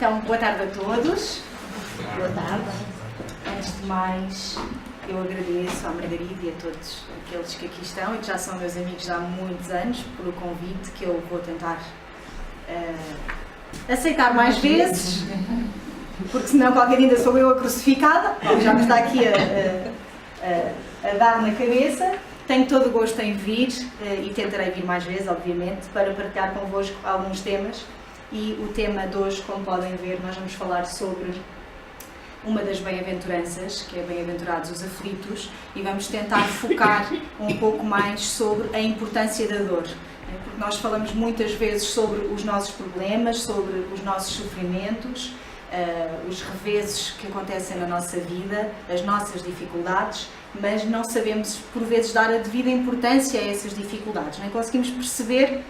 Então, boa tarde a todos. Boa tarde. Antes de mais, eu agradeço à Margarida e a todos aqueles que aqui estão e que já são meus amigos há muitos anos pelo convite que eu vou tentar aceitar mais vezes, porque senão qualquer dia sou eu a crucificada, já me está aqui a dar na cabeça. Tenho todo o gosto em vir e tentarei vir mais vezes, obviamente, para partilhar convosco alguns temas. E o tema de hoje, como podem ver, nós vamos falar sobre uma das bem-aventuranças, que é Bem-aventurados os aflitos, e vamos tentar focar um pouco mais sobre a importância da dor. Porque nós falamos muitas vezes sobre os nossos problemas, sobre os nossos sofrimentos, os reveses que acontecem na nossa vida, as nossas dificuldades, mas não sabemos, por vezes, dar a devida importância a essas dificuldades. Nem conseguimos perceber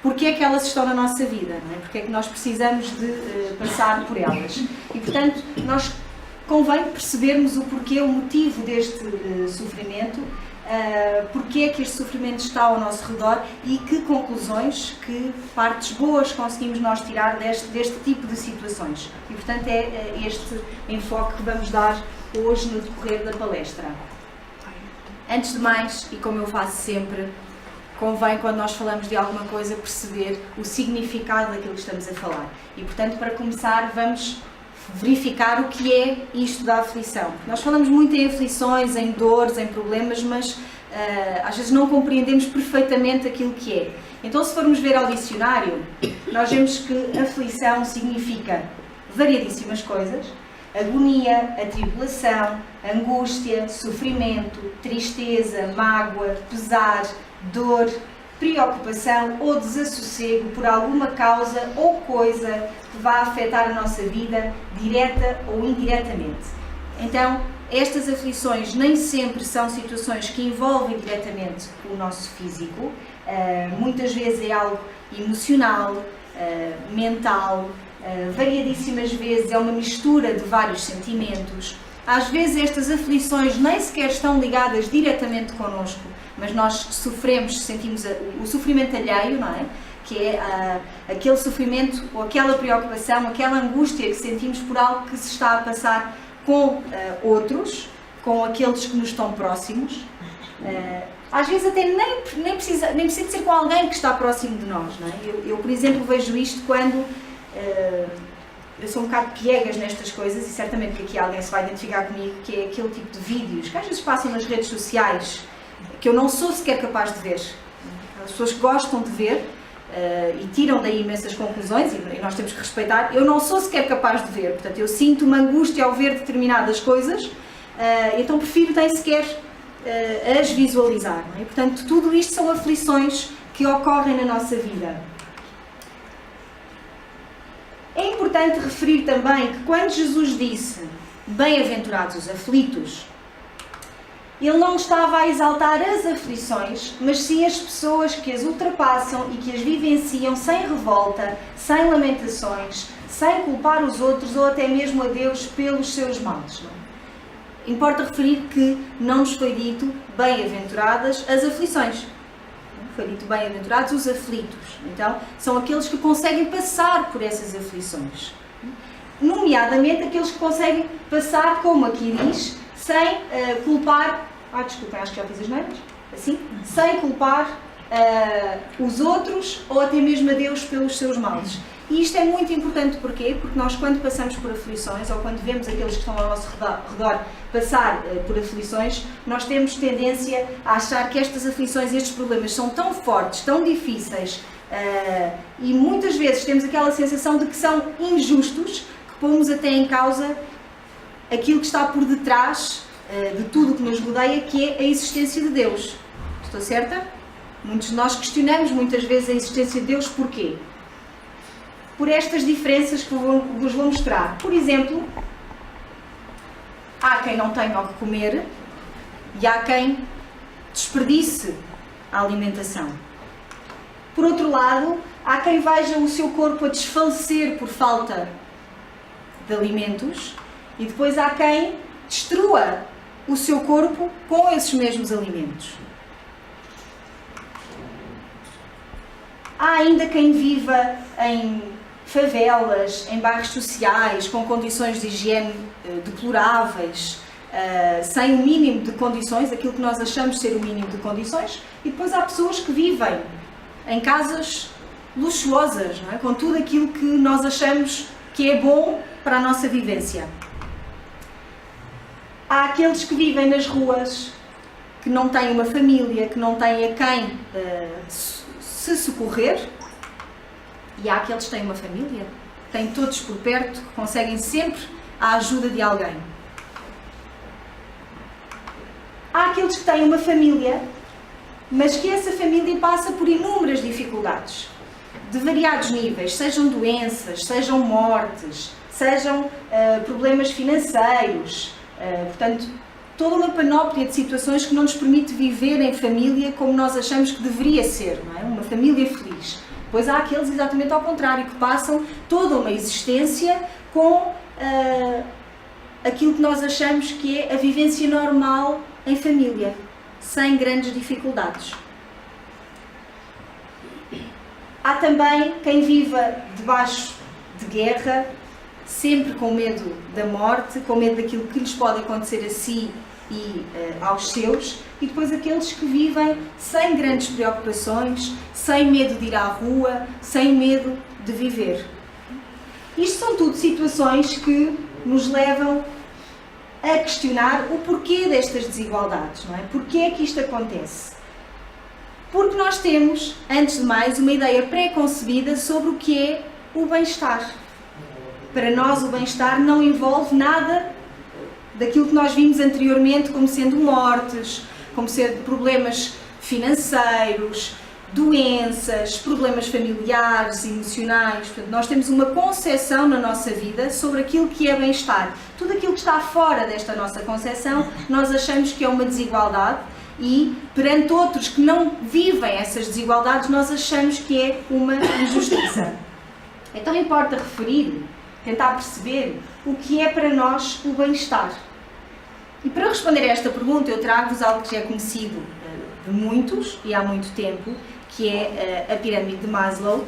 porque é que elas estão na nossa vida, não é? Porque é que nós precisamos de passar por elas. E, portanto, nós convém percebermos o porquê, o motivo deste sofrimento, porque é que este sofrimento está ao nosso redor e que conclusões, que partes boas conseguimos nós tirar deste tipo de situações. E, portanto, é este enfoque que vamos dar hoje no decorrer da palestra. Antes de mais, e como eu faço sempre, convém, quando nós falamos de alguma coisa, perceber o significado daquilo que estamos a falar. E, portanto, para começar, vamos verificar o que é isto da aflição. Nós falamos muito em aflições, em dores, em problemas, mas às vezes não compreendemos perfeitamente aquilo que é. Então, se formos ver ao dicionário, nós vemos que aflição significa variedíssimas coisas: agonia, atribulação, angústia, sofrimento, tristeza, mágoa, pesar, dor, preocupação ou desassossego por alguma causa ou coisa que vá afetar a nossa vida, direta ou indiretamente. Então, estas aflições nem sempre são situações que envolvem diretamente o nosso físico, muitas vezes é algo emocional, mental, variadíssimas vezes é uma mistura de vários sentimentos. Às vezes estas aflições nem sequer estão ligadas diretamente connosco, mas nós sofremos, sentimos o sofrimento alheio, não é? Que é aquele sofrimento ou aquela preocupação, aquela angústia que sentimos por algo que se está a passar com outros, com aqueles que nos estão próximos. Às vezes até nem precisa de ser com alguém que está próximo de nós, não é? Eu, por exemplo, vejo isto quando eu sou um bocado piegas nestas coisas, e certamente que aqui alguém se vai identificar comigo, que é aquele tipo de vídeos que às vezes passam nas redes sociais, que eu não sou sequer capaz de ver. As pessoas que gostam de ver e tiram daí imensas conclusões, e nós temos que respeitar, eu não sou sequer capaz de ver. Portanto, eu sinto uma angústia ao ver determinadas coisas, então prefiro nem sequer as visualizar. Não é? Portanto, tudo isto são aflições que ocorrem na nossa vida. É importante referir também que quando Jesus disse bem-aventurados os aflitos, Ele não estava a exaltar as aflições, mas sim as pessoas que as ultrapassam e que as vivenciam sem revolta, sem lamentações, sem culpar os outros ou até mesmo a Deus pelos seus males. Importa referir que não nos foi dito bem-aventuradas as aflições. Foi dito bem-aventurados os aflitos. Então, são aqueles que conseguem passar por essas aflições. Nomeadamente aqueles que conseguem passar, como aqui diz, sem culpar... desculpem, acho que já fiz as neiras. Assim? Sem culpar os outros ou até mesmo a Deus pelos seus males. E isto é muito importante, porquê? Porque nós, quando passamos por aflições, ou quando vemos aqueles que estão ao nosso redor passar por aflições, nós temos tendência a achar que estas aflições, estes problemas são tão fortes, tão difíceis, e muitas vezes temos aquela sensação de que são injustos, que pomos até em causa aquilo que está por detrás de tudo o que nos rodeia, que é a existência de Deus. Estou certa? Muitos de nós questionamos muitas vezes a existência de Deus. Porquê? Por estas diferenças que vos vou mostrar. Por exemplo, há quem não tenha o que comer e há quem desperdice a alimentação. Por outro lado, há quem veja o seu corpo a desfalecer por falta de alimentos e depois há quem destrua o seu corpo com esses mesmos alimentos. Há ainda quem viva em favelas, em bairros sociais, com condições de higiene deploráveis, sem o mínimo de condições, aquilo que nós achamos ser o mínimo de condições, e depois há pessoas que vivem em casas luxuosas, não é? Com tudo aquilo que nós achamos que é bom para a nossa vivência. Há aqueles que vivem nas ruas, que não têm uma família, que não têm a quem se socorrer, e há aqueles que têm uma família, têm todos por perto, que conseguem sempre a ajuda de alguém. Há aqueles que têm uma família, mas que essa família passa por inúmeras dificuldades, de variados níveis, sejam doenças, sejam mortes, sejam problemas financeiros, portanto, toda uma panóplia de situações que não nos permite viver em família como nós achamos que deveria ser, não é? Uma família feliz. Pois há aqueles exatamente ao contrário, que passam toda uma existência com aquilo que nós achamos que é a vivência normal em família, sem grandes dificuldades. Há também quem viva debaixo de guerra, sempre com medo da morte, com medo daquilo que lhes pode acontecer a si e aos seus, e depois aqueles que vivem sem grandes preocupações, sem medo de ir à rua, sem medo de viver. Isto são tudo situações que nos levam a questionar o porquê destas desigualdades, não é? Porquê é que isto acontece? Porque nós temos, antes de mais, uma ideia pré-concebida sobre o que é o bem-estar. Para nós, o bem-estar não envolve nada daquilo que nós vimos anteriormente como sendo mortes, como sendo problemas financeiros, doenças, problemas familiares, emocionais. Portanto, nós temos uma concepção na nossa vida sobre aquilo que é bem-estar. Tudo aquilo que está fora desta nossa concepção, nós achamos que é uma desigualdade e, perante outros que não vivem essas desigualdades, nós achamos que é uma injustiça. Então importa referir, tentar perceber o que é para nós o bem-estar. E para responder a esta pergunta, eu trago-vos algo que já é conhecido de muitos e há muito tempo, que é a pirâmide de Maslow.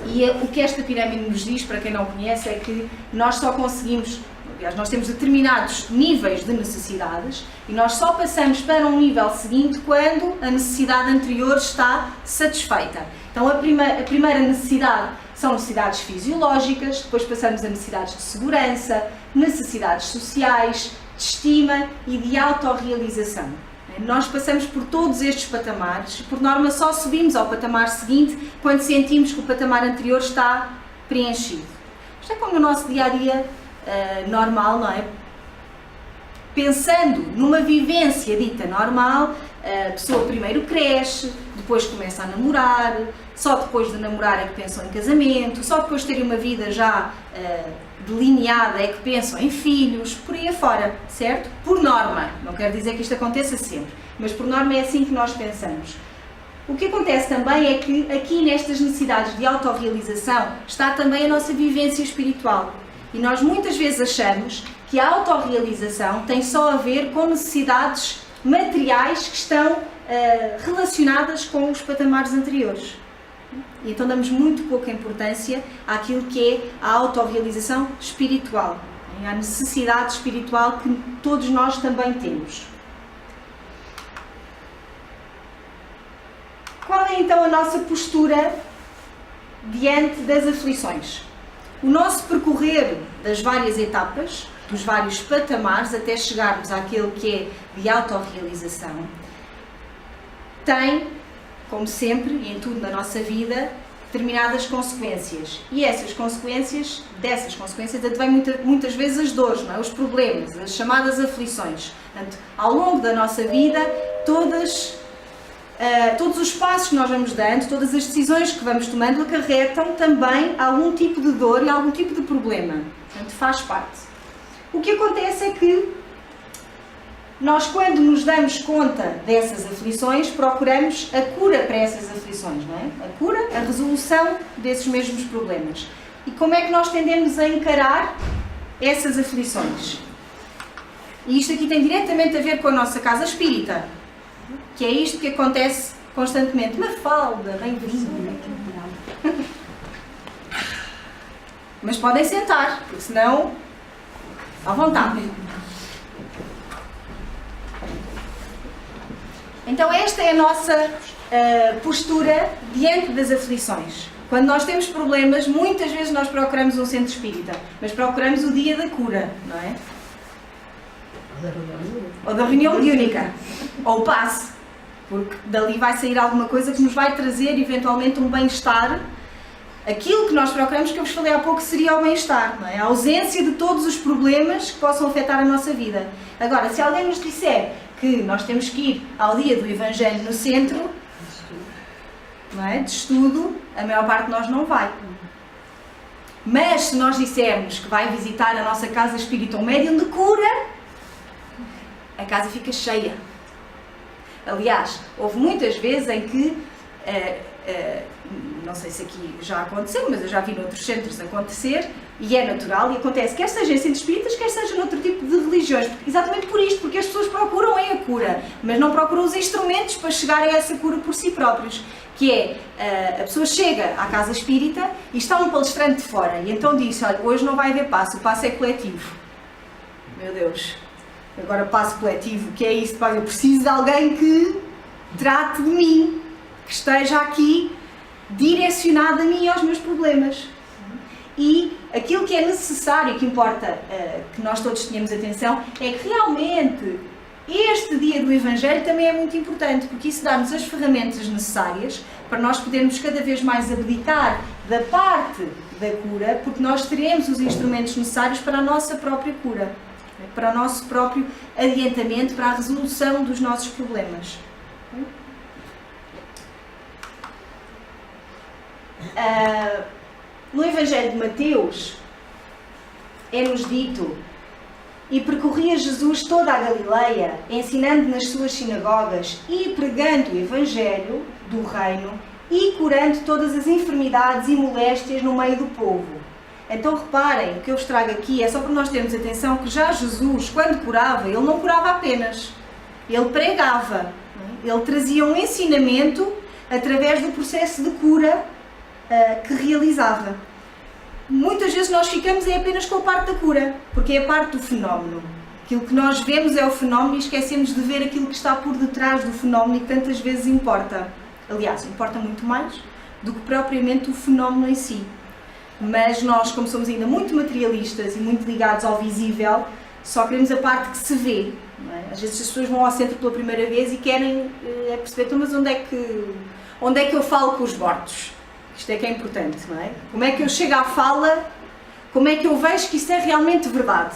E o que esta pirâmide nos diz, para quem não conhece, é que nós só conseguimos, aliás, nós temos determinados níveis de necessidades e nós só passamos para um nível seguinte quando a necessidade anterior está satisfeita. Então a primeira necessidade são necessidades fisiológicas, depois passamos a necessidades de segurança, necessidades sociais, de estima e de autorrealização. Nós passamos por todos estes patamares e, por norma, só subimos ao patamar seguinte quando sentimos que o patamar anterior está preenchido. Isto é como no nosso dia-a-dia normal, não é? Pensando numa vivência dita normal, a pessoa primeiro cresce, depois começa a namorar, só depois de namorar é que pensam em casamento, só depois de terem uma vida já delineada é que pensam em filhos, por aí afora, certo? Por norma, não quero dizer que isto aconteça sempre, mas por norma é assim que nós pensamos. O que acontece também é que aqui nestas necessidades de autorrealização está também a nossa vivência espiritual. E nós muitas vezes achamos que a autorrealização tem só a ver com necessidades materiais que estão relacionadas com os patamares anteriores. E então damos muito pouca importância àquilo que é a autorrealização espiritual, à necessidade espiritual que todos nós também temos. Qual é então a nossa postura diante das aflições? O nosso percorrer das várias etapas, dos vários patamares, até chegarmos àquele que é de autorrealização, tem, como sempre e em tudo na nossa vida, determinadas consequências. E dessas consequências advêm muitas vezes as dores, não é? Os problemas, as chamadas aflições. Portanto, ao longo da nossa vida, todos os passos que nós vamos dando, todas as decisões que vamos tomando, acarretam também algum tipo de dor e algum tipo de problema. Portanto, faz parte. O que acontece é que nós, quando nos damos conta dessas aflições, procuramos a cura para essas aflições, não é? A cura, a resolução desses mesmos problemas. E como é que nós tendemos a encarar essas aflições? E isto aqui tem diretamente a ver com a nossa casa espírita, que é isto que acontece constantemente. Mafalda, bem-vinda. Mas podem sentar, porque senão, à vontade. Então esta é a nossa postura diante das aflições. Quando nós temos problemas, muitas vezes nós procuramos um centro espírita, mas procuramos o dia da cura, não é? Ou da reunião mediúnica, ou o passe, porque dali vai sair alguma coisa que nos vai trazer eventualmente um bem-estar. Aquilo que nós procuramos, que eu vos falei há pouco, seria o bem-estar, não é? A ausência de todos os problemas que possam afetar a nossa vida. Agora, se alguém nos disser que nós temos que ir ao dia do Evangelho no centro, não é? De estudo, a maior parte de nós não vai. Mas se nós dissermos que vai visitar a nossa casa espírita ou médium de cura, a casa fica cheia. Aliás, houve muitas vezes em que, não sei se aqui já aconteceu, mas eu já vi noutros centros acontecer, e é natural, e acontece, quer seja em centros espíritas, quer seja noutro tipo de religiões, exatamente por isto, porque as pessoas procuram a cura, mas não procuram os instrumentos para chegarem a essa cura por si próprios, que é, a pessoa chega à casa espírita e está um palestrante de fora, e então diz, olha, hoje não vai haver passe, o passe é coletivo. Meu Deus, agora passe coletivo, o que é isso? Eu preciso de alguém que trate de mim, que esteja aqui direcionado a mim e aos meus problemas. E aquilo que é necessário, que importa que nós todos tenhamos atenção, é que realmente este dia do Evangelho também é muito importante, porque isso dá-nos as ferramentas necessárias para nós podermos cada vez mais abdicar da parte da cura, porque nós teremos os instrumentos necessários para a nossa própria cura, para o nosso próprio adiantamento, para a resolução dos nossos problemas. No Evangelho de Mateus é-nos dito: e percorria Jesus toda a Galileia, ensinando nas suas sinagogas e pregando o Evangelho do reino e curando todas as enfermidades e moléstias no meio do povo. Então reparem, o que eu vos trago aqui é só para nós termos atenção que já Jesus, quando curava, ele não curava apenas, ele pregava, ele trazia um ensinamento através do processo de cura que realizava. Muitas vezes nós ficamos apenas com a parte da cura, porque é a parte do fenómeno. Aquilo que nós vemos é o fenómeno e esquecemos de ver aquilo que está por detrás do fenómeno e que tantas vezes importa. Aliás, importa muito mais do que propriamente o fenómeno em si. Mas nós, como somos ainda muito materialistas e muito ligados ao visível, só queremos a parte que se vê. Não é? Às vezes as pessoas vão ao centro pela primeira vez e querem perceber, então, mas onde é que eu falo com os mortos? Isto é que é importante, não é? Como é que eu chego à fala? Como é que eu vejo que isto é realmente verdade?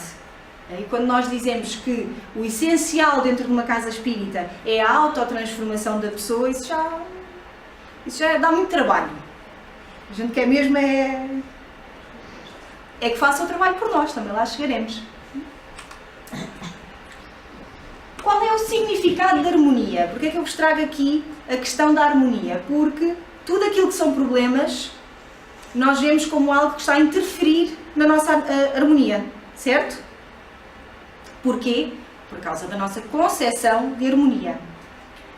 E quando nós dizemos que o essencial dentro de uma casa espírita é a autotransformação da pessoa, isso já dá muito trabalho. A gente quer mesmo é que faça o trabalho por nós, também lá chegaremos. Qual é o significado da harmonia? Porque é que eu vos trago aqui a questão da harmonia? Porque tudo aquilo que são problemas, nós vemos como algo que está a interferir na nossa harmonia, certo? Porquê? Por causa da nossa concepção de harmonia.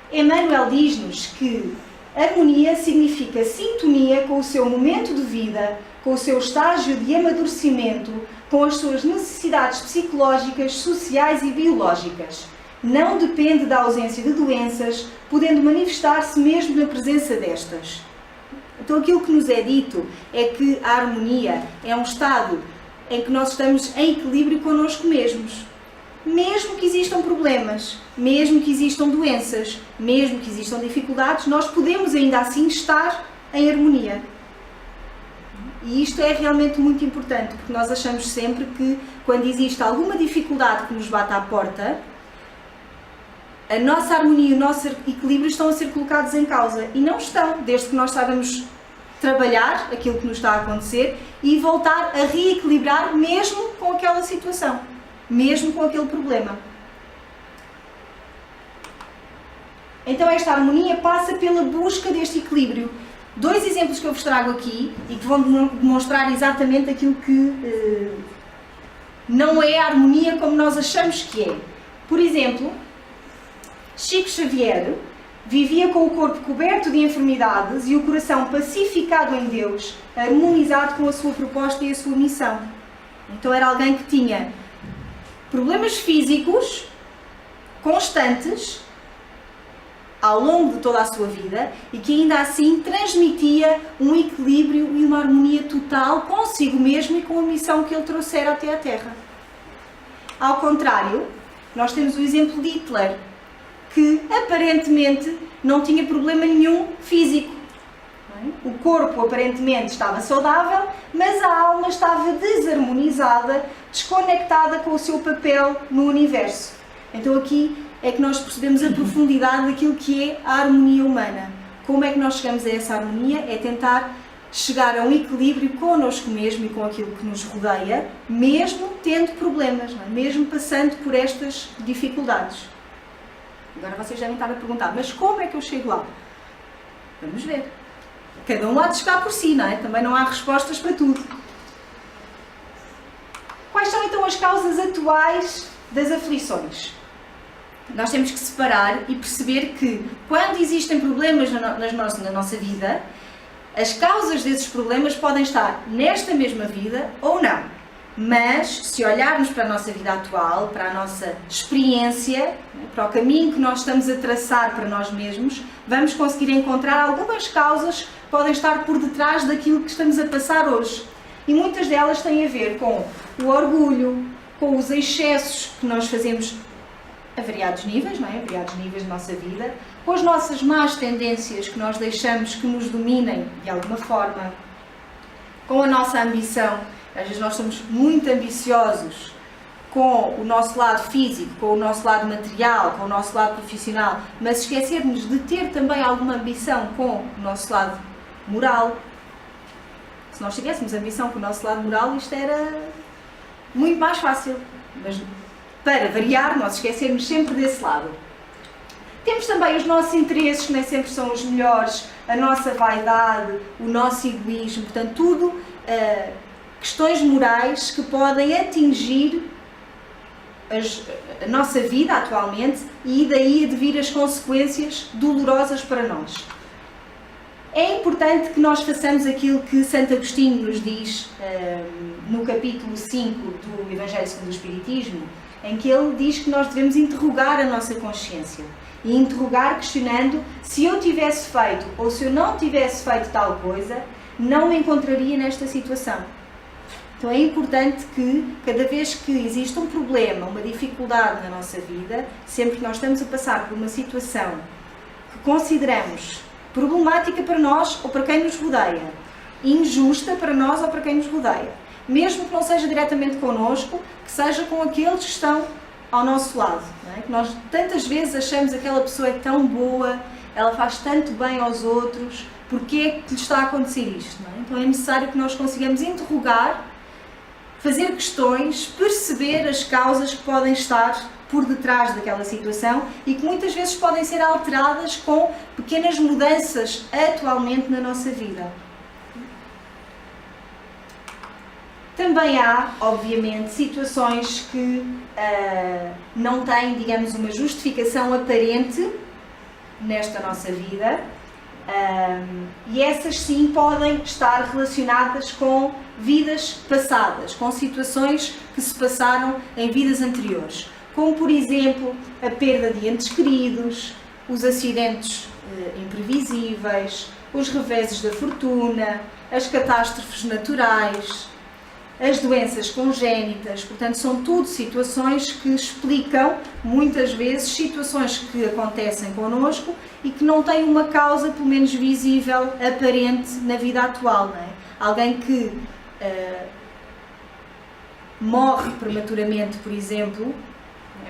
Emmanuel diz-nos que harmonia significa sintonia com o seu momento de vida, com o seu estágio de amadurecimento, com as suas necessidades psicológicas, sociais e biológicas. Não depende da ausência de doenças, podendo manifestar-se mesmo na presença destas. Então aquilo que nos é dito é que a harmonia é um estado em que nós estamos em equilíbrio connosco mesmos. Mesmo que existam problemas, mesmo que existam doenças, mesmo que existam dificuldades, nós podemos ainda assim estar em harmonia. E isto é realmente muito importante, porque nós achamos sempre que quando existe alguma dificuldade que nos bate à porta, a nossa harmonia e o nosso equilíbrio estão a ser colocados em causa. E não estão, desde que nós saibamos trabalhar aquilo que nos está a acontecer e voltar a reequilibrar mesmo com aquela situação, mesmo com aquele problema. Então esta harmonia passa pela busca deste equilíbrio. Dois exemplos que eu vos trago aqui e que vão demonstrar exatamente aquilo que não é a harmonia como nós achamos que é. Por exemplo, Chico Xavier Vivia com o corpo coberto de enfermidades e o coração pacificado em Deus, harmonizado com a sua proposta e a sua missão. Então era alguém que tinha problemas físicos constantes ao longo de toda a sua vida e que ainda assim transmitia um equilíbrio e uma harmonia total consigo mesmo e com a missão que ele trouxera até à Terra. Ao contrário, nós temos o exemplo de Hitler, que aparentemente não tinha problema nenhum físico. O corpo aparentemente estava saudável, mas a alma estava desarmonizada, desconectada com o seu papel no universo. Então aqui é que nós percebemos a profundidade daquilo que é a harmonia humana. Como é que nós chegamos a essa harmonia? É tentar chegar a um equilíbrio connosco mesmo e com aquilo que nos rodeia, mesmo tendo problemas, não é? Mesmo passando por estas dificuldades. Agora vocês devem estar a perguntar, mas como é que eu chego lá? Vamos ver. Cada um há de chegar por si, não é? Também não há respostas para tudo. Quais são então as causas atuais das aflições? Nós temos que separar e perceber que quando existem problemas na nossa vida, as causas desses problemas podem estar nesta mesma vida ou não. Mas, se olharmos para a nossa vida atual, para a nossa experiência, para o caminho que nós estamos a traçar para nós mesmos, vamos conseguir encontrar algumas causas que podem estar por detrás daquilo que estamos a passar hoje. E muitas delas têm a ver com o orgulho, com os excessos que nós fazemos a variados níveis, não é? A variados níveis da nossa vida, com as nossas más tendências que nós deixamos que nos dominem de alguma forma, com a nossa ambição. Às vezes nós somos muito ambiciosos com o nosso lado físico, com o nosso lado material, com o nosso lado profissional, mas esquecermos de ter também alguma ambição com o nosso lado moral. Se nós tivéssemos ambição com o nosso lado moral, isto era muito mais fácil. Mas para variar, nós esquecermos sempre desse lado. Temos também os nossos interesses, que nem sempre são os melhores, a nossa vaidade, o nosso egoísmo, portanto, tudo questões morais que podem atingir a nossa vida atualmente e daí advir as consequências dolorosas para nós. É importante que nós façamos aquilo que Santo Agostinho nos diz no capítulo 5 do Evangelho segundo o Espiritismo, em que ele diz que nós devemos interrogar a nossa consciência e interrogar questionando: se eu tivesse feito ou se eu não tivesse feito tal coisa, não me encontraria nesta situação. Então é importante que, cada vez que existe um problema, uma dificuldade na nossa vida, sempre que nós estamos a passar por uma situação que consideramos problemática para nós ou para quem nos rodeia, injusta para nós ou para quem nos rodeia, mesmo que não seja diretamente connosco, que seja com aqueles que estão ao nosso lado, não é? Que nós tantas vezes achamos que aquela pessoa é tão boa, ela faz tanto bem aos outros, porque é que lhe está a acontecer isto, não é? Então é necessário que nós consigamos interrogar, fazer questões, perceber as causas que podem estar por detrás daquela situação e que muitas vezes podem ser alteradas com pequenas mudanças atualmente na nossa vida. Também há, obviamente, situações que não têm, digamos, uma justificação aparente nesta nossa vida, e essas sim podem estar relacionadas com vidas passadas, com situações que se passaram em vidas anteriores, como por exemplo a perda de entes queridos, os acidentes imprevisíveis, os reveses da fortuna, as catástrofes naturais, as doenças congénitas. Portanto, são tudo situações que explicam muitas vezes situações que acontecem connosco e que não têm uma causa, pelo menos visível, aparente na vida atual, não é? Alguém que morre prematuramente, por exemplo,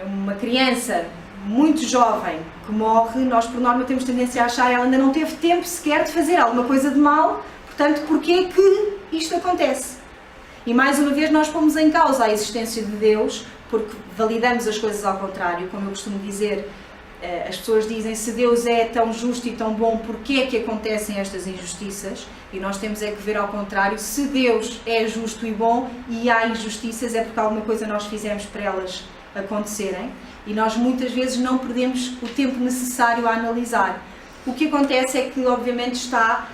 uma criança muito jovem que morre, nós por norma temos tendência a achar que ela ainda não teve tempo sequer de fazer alguma coisa de mal, portanto, porquê é que isto acontece? E mais uma vez nós pomos em causa a existência de Deus, porque validamos as coisas ao contrário. Como eu costumo dizer, as pessoas dizem: se Deus é tão justo e tão bom, porquê é que acontecem estas injustiças? E nós temos é que ver ao contrário: se Deus é justo e bom e há injustiças, é porque alguma coisa nós fizemos para elas acontecerem. e nós muitas vezes não perdemos o tempo necessário a analisar. O que acontece é que, obviamente, está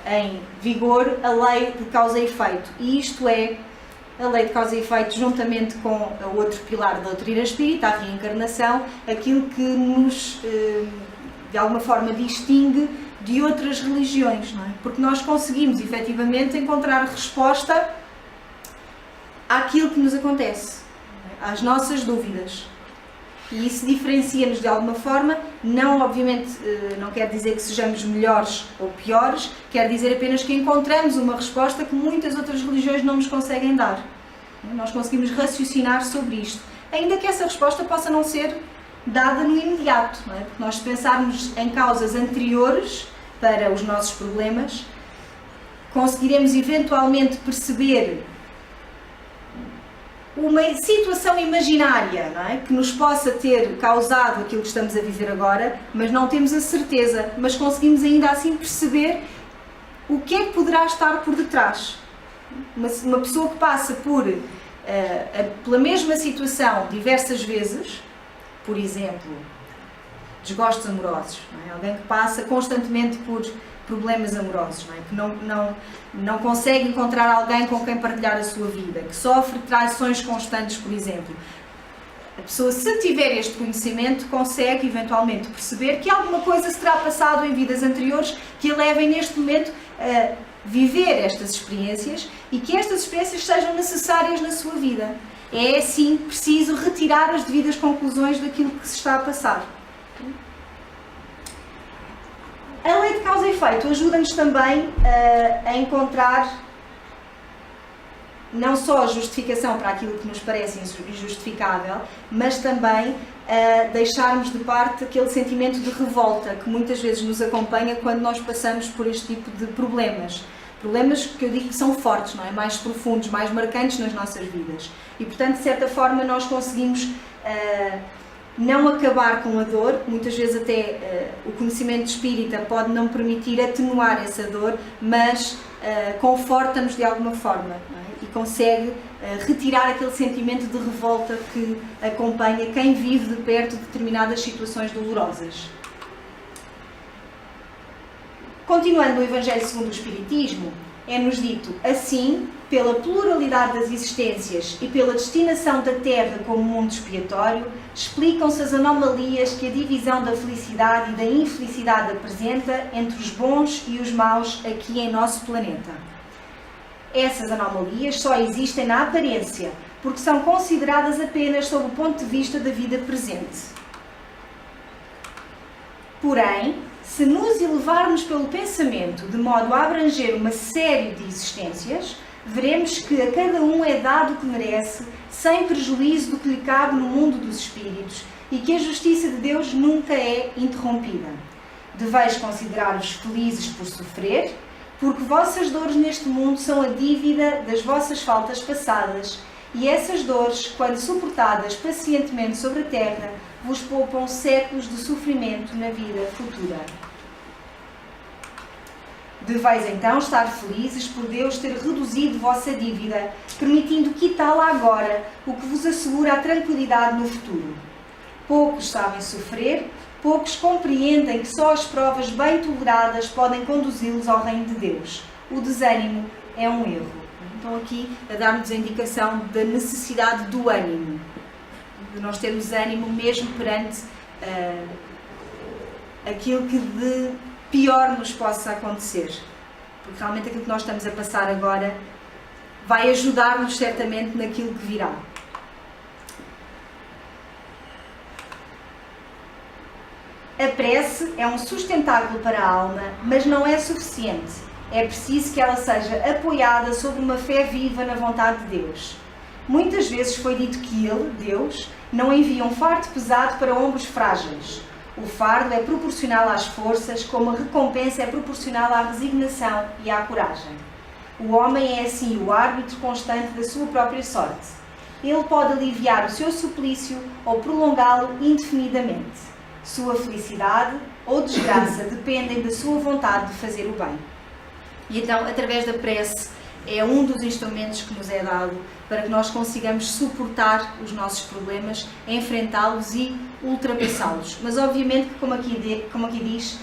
em vigor a lei de causa e efeito, e isto é a lei de causa e efeito, juntamente com o outro pilar da doutrina espírita, a reencarnação, aquilo que nos, de alguma forma, distingue de outras religiões, não é? Porque nós conseguimos, efetivamente, encontrar resposta àquilo que nos acontece, às nossas dúvidas. E isso diferencia-nos de alguma forma, não, obviamente, não quer dizer que sejamos melhores ou piores, quer dizer apenas que encontramos uma resposta que muitas outras religiões não nos conseguem dar. Nós conseguimos raciocinar sobre isto, ainda que essa resposta possa não ser dada no imediato, não é? Porque nós, se pensarmos em causas anteriores para os nossos problemas, conseguiremos eventualmente perceber uma situação imaginária, não é? Que nos possa ter causado aquilo que estamos a viver agora, mas não temos a certeza, mas conseguimos ainda assim perceber o que é que poderá estar por detrás. Uma pessoa que passa pela mesma situação diversas vezes, por exemplo, desgostos amorosos, não é? Alguém que passa constantemente por problemas amorosos, não é? Que não consegue encontrar alguém com quem partilhar a sua vida, que sofre traições constantes, por exemplo. A pessoa, se tiver este conhecimento, consegue eventualmente perceber que alguma coisa se terá passado em vidas anteriores que a levem neste momento a viver estas experiências e que estas experiências sejam necessárias na sua vida. É assim preciso retirar as devidas conclusões daquilo que se está a passar. A lei de causa e efeito ajuda-nos também a encontrar não só a justificação para aquilo que nos parece injustificável, mas também a deixarmos de parte aquele sentimento de revolta que muitas vezes nos acompanha quando nós passamos por este tipo de problemas. Problemas que eu digo que são fortes, não é? Mais profundos, mais marcantes nas nossas vidas. E, portanto, de certa forma, nós conseguimos não acabar com a dor. Muitas vezes até o conhecimento espírita pode não permitir atenuar essa dor, mas conforta-nos de alguma forma, não é? E consegue retirar aquele sentimento de revolta que acompanha quem vive de perto determinadas situações dolorosas. Continuando o Evangelho segundo o Espiritismo, é-nos dito assim, pela pluralidade das existências e pela destinação da Terra como mundo expiatório, explicam-se as anomalias que a divisão da felicidade e da infelicidade apresenta entre os bons e os maus aqui em nosso planeta. Essas anomalias só existem na aparência, porque são consideradas apenas sob o ponto de vista da vida presente. Porém, se nos elevarmos pelo pensamento de modo a abranger uma série de existências, veremos que a cada um é dado o que merece, sem prejuízo do que lhe cabe no mundo dos espíritos, e que a justiça de Deus nunca é interrompida. Deveis considerar-vos felizes por sofrer, porque vossas dores neste mundo são a dívida das vossas faltas passadas, e essas dores, quando suportadas pacientemente sobre a terra, vos poupam séculos de sofrimento na vida futura. Deveis então estar felizes por Deus ter reduzido vossa dívida, permitindo quitá-la agora, o que vos assegura a tranquilidade no futuro. Poucos sabem sofrer, poucos compreendem que só as provas bem toleradas podem conduzi-los ao reino de Deus. O desânimo é um erro. Então aqui a dar-nos a indicação da necessidade do ânimo, de nós termos ânimo mesmo perante aquilo que de pior nos possa acontecer, porque realmente aquilo que nós estamos a passar agora vai ajudar-nos certamente naquilo que virá. A prece é um sustentáculo para a alma, mas não é suficiente. É preciso que ela seja apoiada sobre uma fé viva na vontade de Deus. Muitas vezes foi dito que Ele, Deus, não envia um fardo pesado para ombros frágeis. O fardo é proporcional às forças, como a recompensa é proporcional à resignação e à coragem. O homem é assim o árbitro constante da sua própria sorte. Ele pode aliviar o seu suplício ou prolongá-lo indefinidamente. Sua felicidade ou desgraça dependem da sua vontade de fazer o bem. E então, através da prece, é um dos instrumentos que nos é dado para que nós consigamos suportar os nossos problemas, enfrentá-los e ultrapassá-los. Mas obviamente que, como aqui diz,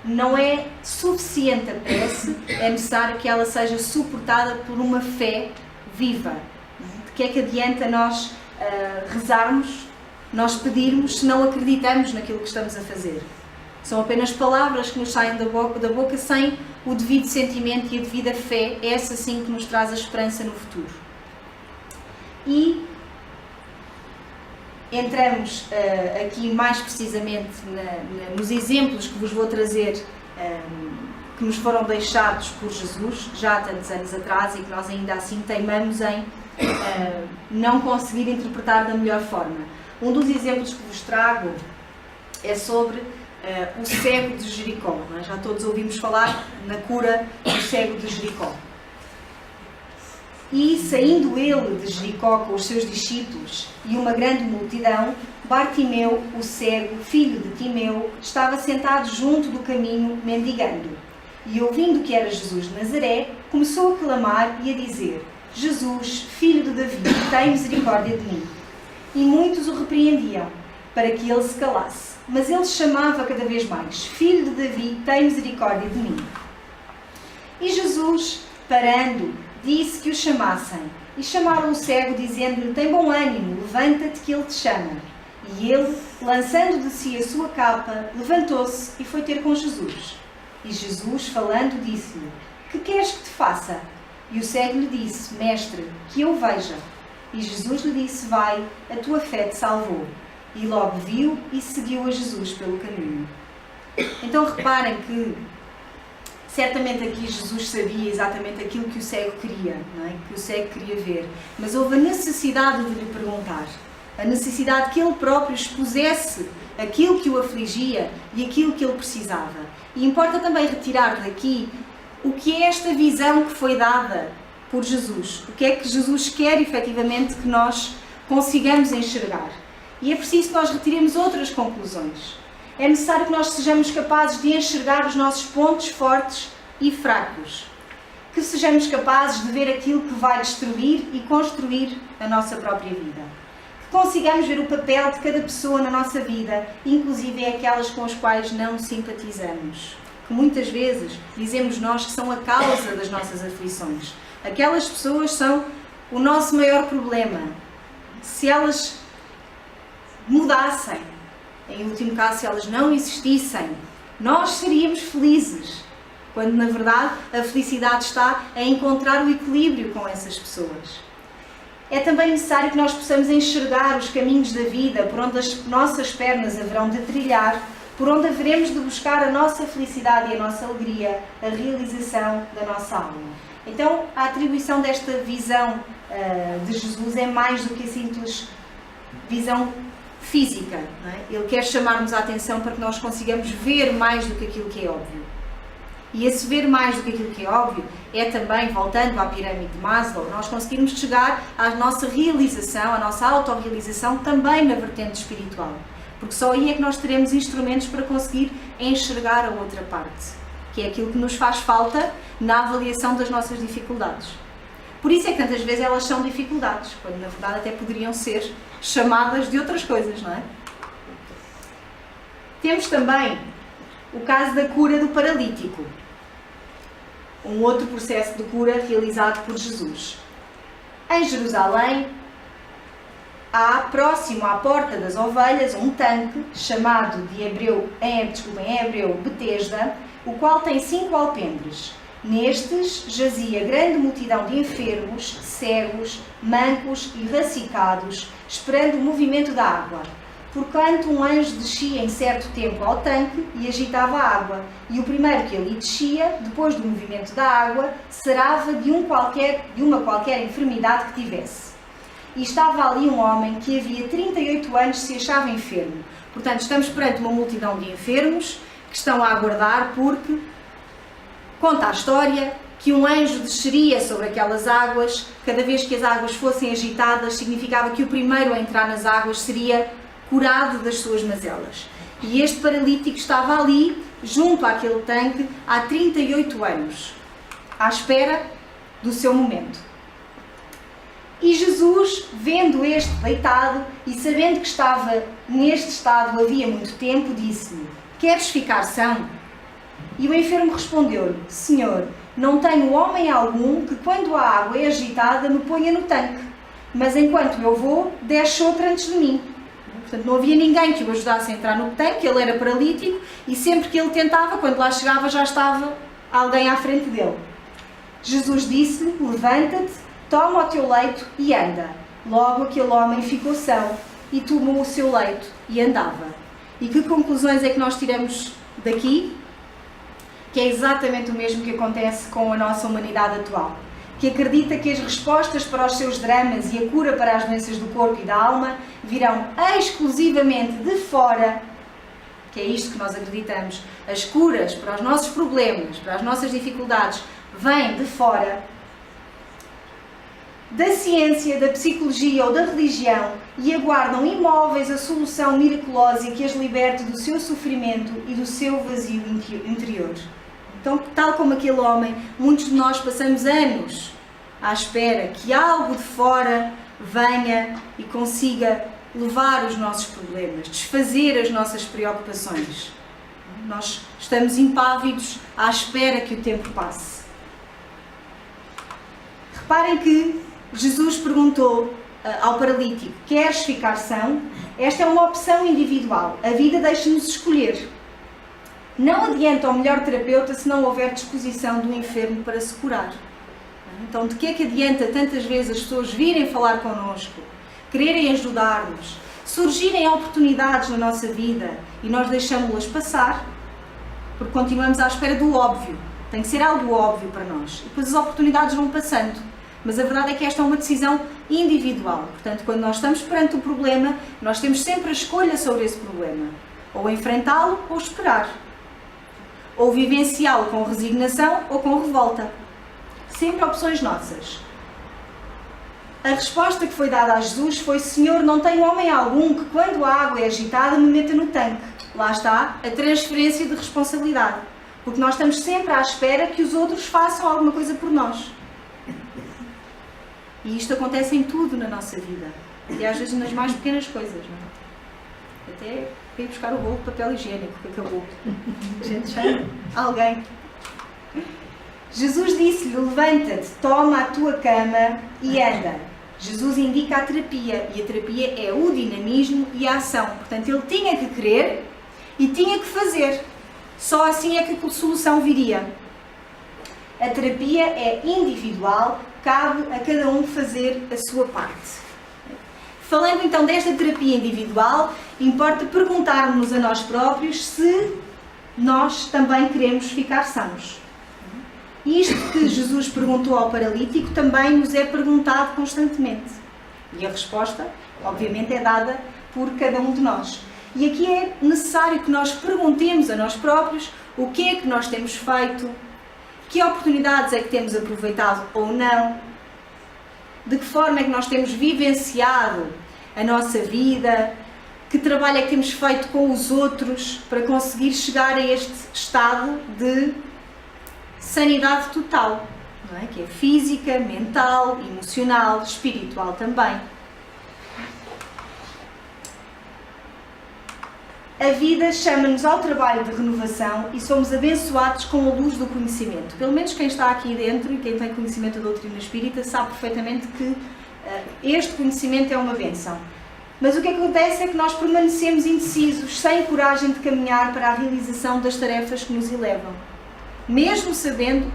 não é suficiente a prece, é necessário que ela seja suportada por uma fé viva. De que é que adianta nós rezarmos, nós pedirmos, se não acreditamos naquilo que estamos a fazer? São apenas palavras que nos saem da boca sem o devido sentimento e a devida fé. É essa sim que nos traz a esperança no futuro. E entramos aqui mais precisamente nos exemplos que vos vou trazer, que nos foram deixados por Jesus já há tantos anos atrás e que nós ainda assim teimamos em não conseguir interpretar da melhor forma. Um dos exemplos que vos trago é sobre o cego de Jericó. Já todos ouvimos falar na cura do cego de Jericó. E saindo ele de Jericó com os seus discípulos e uma grande multidão, Bartimeu, o cego, filho de Timeu, estava sentado junto do caminho, mendigando. E ouvindo que era Jesus de Nazaré, começou a clamar e a dizer: Jesus, filho de Davi, tem misericórdia de mim. E muitos o repreendiam, para que ele se calasse. Mas ele chamava cada vez mais: Filho de Davi, tem misericórdia de mim. E Jesus, parando, disse que o chamassem. E chamaram o cego, dizendo-lhe: Tem bom ânimo, levanta-te que ele te chama. E ele, lançando de si a sua capa, levantou-se e foi ter com Jesus. E Jesus, falando, disse-lhe: Que queres que te faça? E o cego lhe disse: Mestre, que eu veja. E Jesus lhe disse: Vai, a tua fé te salvou. E logo viu e seguiu a Jesus pelo caminho. Então reparem que certamente aqui Jesus sabia exatamente aquilo que o cego queria, não é? Que o cego queria ver. Mas houve a necessidade de lhe perguntar. A necessidade que ele próprio expusesse aquilo que o afligia e aquilo que ele precisava. E importa também retirar daqui o que é esta visão que foi dada por Jesus. O que é que Jesus quer efetivamente que nós consigamos enxergar. E é preciso que nós retiremos outras conclusões. É necessário que nós sejamos capazes de enxergar os nossos pontos fortes e fracos. Que sejamos capazes de ver aquilo que vai destruir e construir a nossa própria vida. Que consigamos ver o papel de cada pessoa na nossa vida, inclusive aquelas com as quais não simpatizamos. Que muitas vezes dizemos nós que são a causa das nossas aflições. Aquelas pessoas são o nosso maior problema. Se elas mudassem, em último caso, se elas não existissem, nós seríamos felizes, quando na verdade a felicidade está em encontrar o equilíbrio com essas pessoas. É também necessário que nós possamos enxergar os caminhos da vida, por onde as nossas pernas haverão de trilhar, por onde haveremos de buscar a nossa felicidade e a nossa alegria, a realização da nossa alma. Então, a atribuição desta visão de Jesus é mais do que a simples visão física, não é? Ele quer chamar-nos a atenção para que nós consigamos ver mais do que aquilo que é óbvio. E esse ver mais do que aquilo que é óbvio é também, voltando à pirâmide de Maslow, nós conseguirmos chegar à nossa realização, à nossa autorrealização também na vertente espiritual. Porque só aí é que nós teremos instrumentos para conseguir enxergar a outra parte, que é aquilo que nos faz falta na avaliação das nossas dificuldades. Por isso é que tantas vezes elas são dificuldades, quando na verdade até poderiam ser chamadas de outras coisas, não é? Temos também o caso da cura do paralítico, um outro processo de cura realizado por Jesus. Em Jerusalém, há próximo à Porta das Ovelhas um tanque chamado em hebreu Betesda, o qual tem 5 alpendres. Nestes jazia grande multidão de enfermos, cegos, mancos e racicados, esperando o movimento da água. Porquanto um anjo descia em certo tempo ao tanque e agitava a água, e o primeiro que ali descia, depois do movimento da água, sarava de uma qualquer enfermidade que tivesse. E estava ali um homem que havia 38 anos se achava enfermo. Portanto, estamos perante uma multidão de enfermos que estão a aguardar porque conta a história que um anjo desceria sobre aquelas águas. Cada vez que as águas fossem agitadas, significava que o primeiro a entrar nas águas seria curado das suas mazelas. E este paralítico estava ali, junto àquele tanque, há 38 anos. à espera do seu momento. E Jesus, vendo este deitado e sabendo que estava neste estado havia muito tempo, disse-lhe: queres ficar são? E o enfermo respondeu-lhe: Senhor, não tenho homem algum que, quando a água é agitada, me ponha no tanque, mas enquanto eu vou, desce outro antes de mim. Portanto, não havia ninguém que o ajudasse a entrar no tanque, ele era paralítico e sempre que ele tentava, quando lá chegava, já estava alguém à frente dele. Jesus disse-lhe: levanta-te, toma o teu leito e anda. Logo aquele homem ficou são e tomou o seu leito e andava. E que conclusões é que nós tiramos daqui? Que é exatamente o mesmo que acontece com a nossa humanidade atual. Que acredita que as respostas para os seus dramas e a cura para as doenças do corpo e da alma virão exclusivamente de fora, que é isto que nós acreditamos. As curas para os nossos problemas, para as nossas dificuldades, vêm de fora da ciência, da psicologia ou da religião e aguardam imóveis a solução miraculosa que as liberte do seu sofrimento e do seu vazio interior. Então, tal como aquele homem, muitos de nós passamos anos à espera que algo de fora venha e consiga levar os nossos problemas, desfazer as nossas preocupações. Nós estamos impávidos à espera que o tempo passe. Reparem que Jesus perguntou ao paralítico: queres ficar são? Esta é uma opção individual. A vida deixa-nos escolher. Não adianta ao melhor terapeuta se não houver disposição do enfermo para se curar. Então, de que é que adianta tantas vezes as pessoas virem falar connosco, quererem ajudar-nos, surgirem oportunidades na nossa vida e nós deixamos-las passar, porque continuamos à espera do óbvio. Tem que ser algo óbvio para nós. E depois as oportunidades vão passando. Mas a verdade é que esta é uma decisão individual. Portanto, quando nós estamos perante o problema, nós temos sempre a escolha sobre esse problema. Ou enfrentá-lo ou esperar. Ou vivenciá-lo com resignação ou com revolta. Sempre opções nossas. A resposta que foi dada a Jesus foi: Senhor, não tenho homem algum que, quando a água é agitada, me meta no tanque. Lá está a transferência de responsabilidade. Porque nós estamos sempre à espera que os outros façam alguma coisa por nós. E isto acontece em tudo na nossa vida. E às vezes nas mais pequenas coisas, não é? Até ir buscar o rolo de papel higiênico que acabou. A gente chama alguém. Jesus disse-lhe: levanta-te, toma a tua cama e anda. Jesus indica a terapia, e a terapia é o dinamismo e a ação. Portanto, ele tinha que querer e tinha que fazer. Só assim é que a solução viria. A terapia é individual, cabe a cada um fazer a sua parte. Falando então desta terapia individual, importa perguntarmos a nós próprios se nós também queremos ficar sãos. Isto que Jesus perguntou ao paralítico também nos é perguntado constantemente. E a resposta, obviamente, é dada por cada um de nós. E aqui é necessário que nós perguntemos a nós próprios o que é que nós temos feito, que oportunidades é que temos aproveitado ou não, de que forma é que nós temos vivenciado a nossa vida, que trabalho é que temos feito com os outros para conseguir chegar a este estado de sanidade total, não é? Que é física, mental, emocional, espiritual também. A vida chama-nos ao trabalho de renovação e somos abençoados com a luz do conhecimento. Pelo menos quem está aqui dentro e quem tem conhecimento da doutrina espírita sabe perfeitamente que este conhecimento é uma bênção. Mas o que acontece é que nós permanecemos indecisos, sem coragem de caminhar para a realização das tarefas que nos elevam. Mesmo sabendo,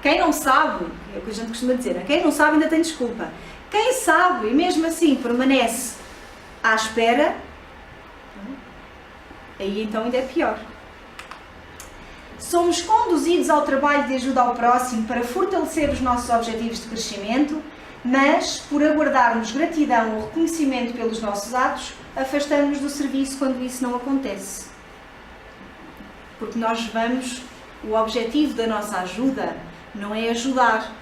quem não sabe, é o que a gente costuma dizer, quem não sabe ainda tem desculpa. Quem sabe e mesmo assim permanece à espera, aí então ainda é pior. Somos conduzidos ao trabalho de ajuda ao próximo para fortalecer os nossos objetivos de crescimento, mas, por aguardarmos gratidão ou reconhecimento pelos nossos atos, afastamos-nos do serviço quando isso não acontece. Porque nós vamos, o objetivo da nossa ajuda não é ajudar,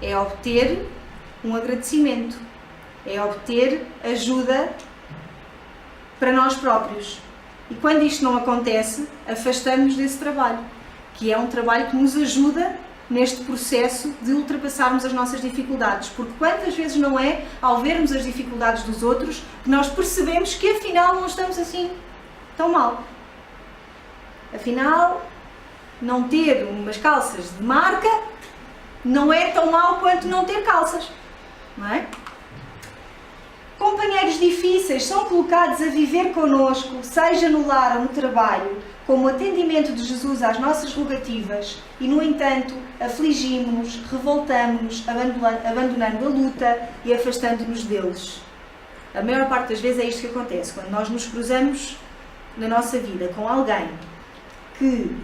é obter um agradecimento, é obter ajuda para nós próprios. E quando isto não acontece, afastamos-nos desse trabalho, que é um trabalho que nos ajuda neste processo de ultrapassarmos as nossas dificuldades. Porque quantas vezes não é, ao vermos as dificuldades dos outros, que nós percebemos que afinal não estamos assim tão mal. Afinal, não ter umas calças de marca não é tão mal quanto não ter calças, não é? Companheiros difíceis são colocados a viver connosco, seja no lar ou no trabalho, como atendimento de Jesus às nossas rogativas, e no entanto afligimos-nos, revoltamos-nos, abandonando a luta e afastando-nos deles. A maior parte das vezes é isto que acontece, quando nós nos cruzamos na nossa vida com alguém que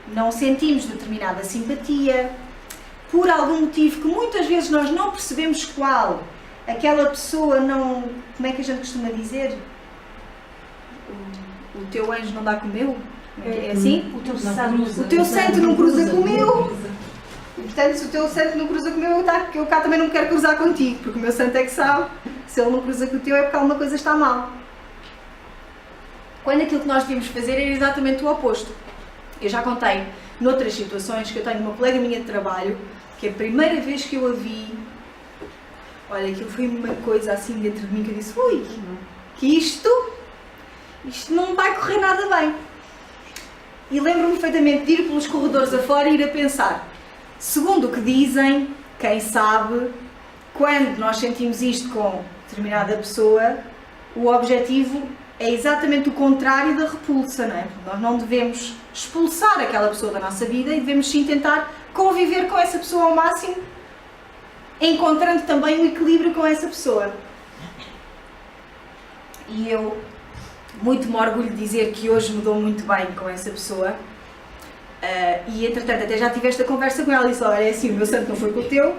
não sentimos determinada simpatia, por algum motivo que muitas vezes nós não percebemos qual, aquela pessoa não... Como é que a gente costuma dizer? O teu anjo não dá com o meu? É assim? O teu santo não cruza com o meu. E, portanto, se o teu santo não cruza com o meu, eu cá também não quero cruzar contigo, porque o meu santo é que sabe. Se ele não cruza com o teu é porque alguma coisa está mal. Quando aquilo que nós devíamos fazer era exatamente o oposto. Eu já contei noutras situações que eu tenho uma colega minha de trabalho, que a primeira vez que eu a vi, olha, aquilo foi uma coisa assim dentro de mim que eu disse, ui, que isto não vai correr nada bem. E lembro-me perfeitamente de ir pelos corredores afora e ir a pensar, segundo o que dizem, quem sabe, quando nós sentimos isto com determinada pessoa, o objetivo é exatamente o contrário da repulsa, não é? Nós não devemos expulsar aquela pessoa da nossa vida e devemos sim tentar conviver com essa pessoa ao máximo, encontrando também um equilíbrio com essa pessoa. E eu muito me orgulho de dizer que hoje me dou muito bem com essa pessoa. E entretanto até já tive esta conversa com ela e disse, olha, é assim, o meu santo não foi com o teu,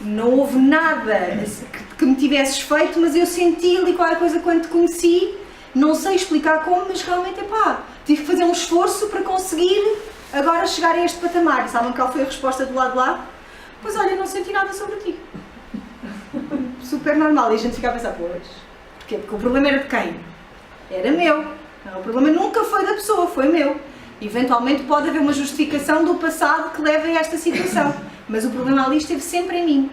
não houve nada que me tivesses feito, mas eu senti ali qualquer coisa quando te conheci, não sei explicar como, mas realmente, tive que fazer um esforço para conseguir agora chegar a este patamar. E sabem qual foi a resposta do lado de lá? Pois olha, não senti nada sobre ti. Super normal. E a gente fica a pensar, pois, porquê? Porque o problema era de quem? Era meu. Não, o problema nunca foi da pessoa, foi meu. Eventualmente pode haver uma justificação do passado que leva a esta situação, mas o problema ali esteve sempre em mim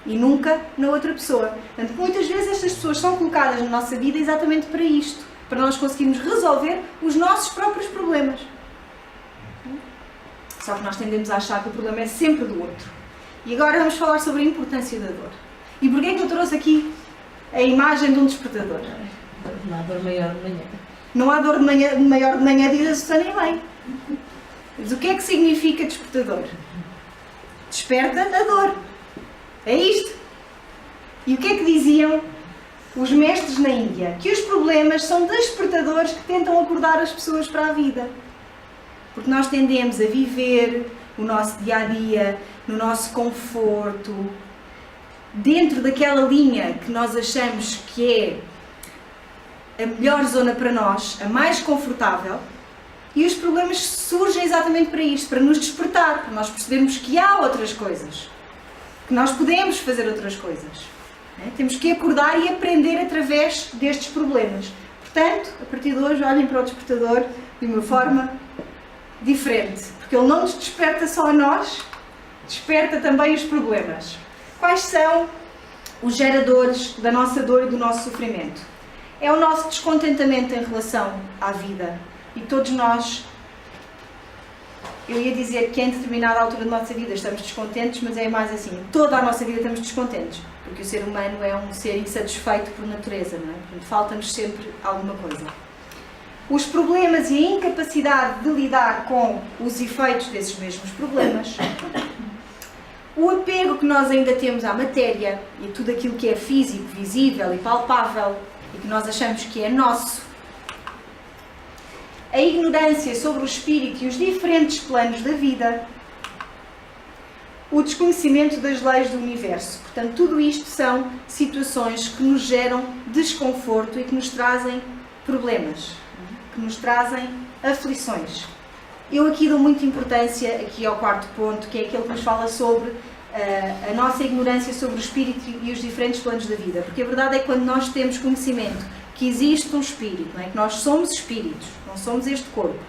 e nunca na outra pessoa. Portanto, muitas vezes estas pessoas são colocadas na nossa vida exatamente para isto, para nós conseguirmos resolver os nossos próprios problemas. Só que nós tendemos a achar que o problema é sempre do outro. E agora vamos falar sobre a importância da dor. E porquê é que eu trouxe aqui a imagem de um despertador? Não há dor maior de manhã. Não há dor maior de manhã, diz a Susana e bem. Mas o que é que significa despertador? Desperta a dor. É isto. E o que é que diziam os mestres na Índia? Que os problemas são despertadores que tentam acordar as pessoas para a vida. Porque nós tendemos a viver o nosso dia-a-dia, no nosso conforto, dentro daquela linha que nós achamos que é a melhor zona para nós, a mais confortável, e os problemas surgem exatamente para isto, para nos despertar, para nós percebermos que há outras coisas, que nós podemos fazer outras coisas. Temos que acordar e aprender através destes problemas. Portanto, a partir de hoje, olhem para o despertador de uma forma diferente, porque ele não nos desperta só a nós, desperta também os problemas. Quais são os geradores da nossa dor e do nosso sofrimento? É o nosso descontentamento em relação à vida. E todos nós, eu ia dizer que em determinada altura da nossa vida estamos descontentes, mas é mais assim, toda a nossa vida estamos descontentes, porque o ser humano é um ser insatisfeito por natureza, não é? Portanto, falta-nos sempre alguma coisa. Os problemas e a incapacidade de lidar com os efeitos desses mesmos problemas, o apego que nós ainda temos à matéria e a tudo aquilo que é físico, visível e palpável e que nós achamos que é nosso, a ignorância sobre o espírito e os diferentes planos da vida, o desconhecimento das leis do universo. Portanto, tudo isto são situações que nos geram desconforto e que nos trazem problemas, que nos trazem aflições. Eu aqui dou muita importância aqui ao quarto ponto, que é aquele que nos fala sobre a nossa ignorância sobre o espírito e os diferentes planos da vida. Porque a verdade é que quando nós temos conhecimento que existe um espírito, não é? Que nós somos espíritos, não somos este corpo,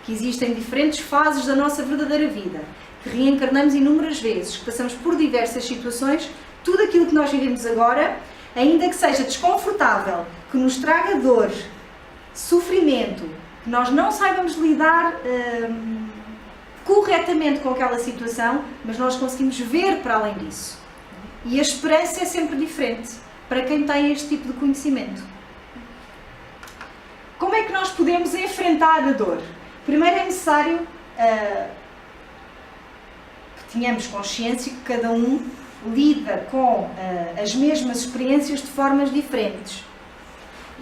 que existem diferentes fases da nossa verdadeira vida, que reencarnamos inúmeras vezes, que passamos por diversas situações, tudo aquilo que nós vivemos agora, ainda que seja desconfortável, que nos traga dor, sofrimento, que nós não saibamos lidar corretamente com aquela situação, mas nós conseguimos ver para além disso. E a esperança é sempre diferente para quem tem este tipo de conhecimento. Como é que nós podemos enfrentar a dor? Primeiro é necessário que tenhamos consciência que cada um lida com as mesmas experiências de formas diferentes.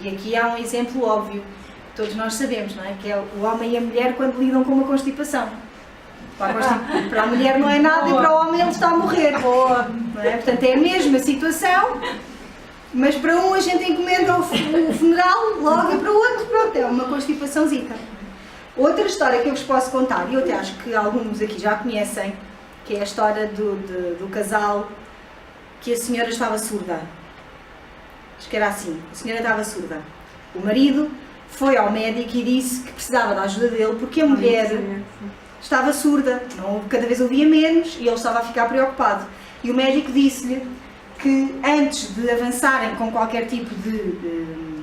E aqui há um exemplo óbvio, todos nós sabemos, não é? Que é o homem e a mulher quando lidam com uma constipação. Para a mulher não é nada e para o homem ele está a morrer. Não é? Portanto, é a mesma situação, mas para um a gente encomenda o funeral logo e para o outro, pronto, é uma constipaçãozita. Outra história que eu vos posso contar, e eu até acho que alguns aqui já conhecem, que é a história do casal que a senhora estava surda. Acho que era assim, a senhora estava surda. O marido foi ao médico e disse que precisava da ajuda dele porque a mulher estava surda, cada vez ouvia menos e ele estava a ficar preocupado. E o médico disse-lhe que antes de avançarem com qualquer tipo de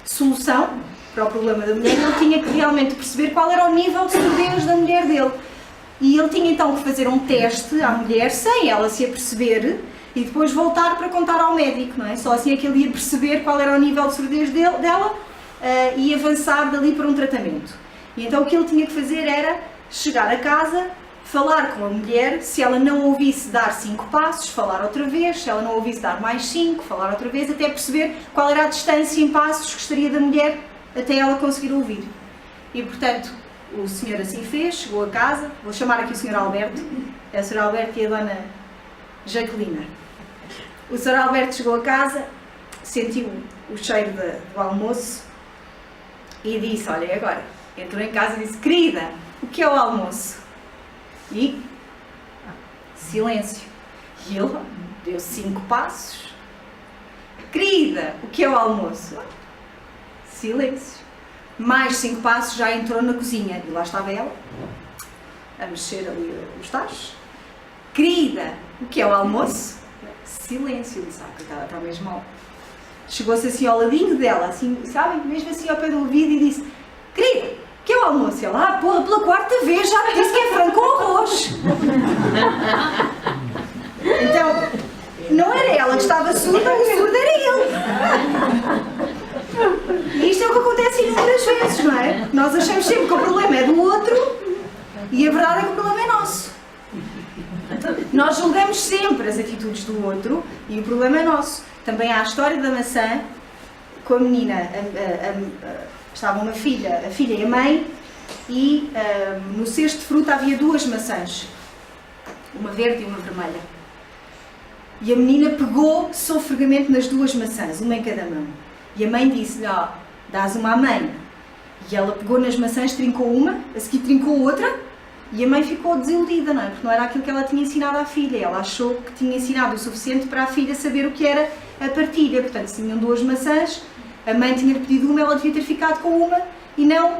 solução para o problema da mulher, ele tinha que realmente perceber qual era o nível de surdez da mulher dele. E ele tinha então que fazer um teste à mulher sem ela se aperceber e depois voltar para contar ao médico, não é? Só assim é que ele ia perceber qual era o nível de surdez dela e avançar dali para um tratamento. E então o que ele tinha que fazer era chegar a casa, falar com a mulher, se ela não ouvisse dar 5 passos, falar outra vez, se ela não ouvisse dar mais 5, falar outra vez, até perceber qual era a distância em passos que estaria da mulher até ela conseguir ouvir. E portanto, o senhor assim fez, chegou a casa, vou chamar aqui o senhor Alberto, é o senhor Alberto e a dona Jaquelina. O senhor Alberto chegou a casa, sentiu o cheiro do almoço e disse, olha, agora, entrou em casa e disse, querida, o que é o almoço? E silêncio. E ele deu 5 passos. Querida, o que é o almoço? Silêncio. Mais 5 passos, já entrou na cozinha. E lá estava ela, a mexer ali os tachos. Querida, o que é o almoço? Silêncio. Disse, coitada, está mesmo mal. Chegou-se assim ao ladinho dela, assim, sabem, mesmo assim ao pé do ouvido e disse, querida, o que é o almoço? E ela, porra, pela 4ª vez já me disse que é frango com arroz. Então, não era ela que estava surda, o surdo era ele. E isto é o que acontece inúmeras vezes, não é? Nós achamos sempre que o problema é do outro e a verdade é que o problema é nosso. Nós julgamos sempre as atitudes do outro e o problema é nosso. Também há a história da maçã com a menina, estava a filha e a mãe e no cesto de fruta havia 2 maçãs, uma verde e uma vermelha. E a menina pegou sofregamente nas 2 maçãs, uma em cada mão. E a mãe disse-lhe, dás uma à mãe. E ela pegou nas maçãs, trincou uma, a seguir trincou outra, e a mãe ficou desiludida, não é? Porque não era aquilo que ela tinha ensinado à filha. Ela achou que tinha ensinado o suficiente para a filha saber o que era a partilha. Portanto, se tinham 2 maçãs, a mãe tinha-lhe pedido uma, ela devia ter ficado com uma e não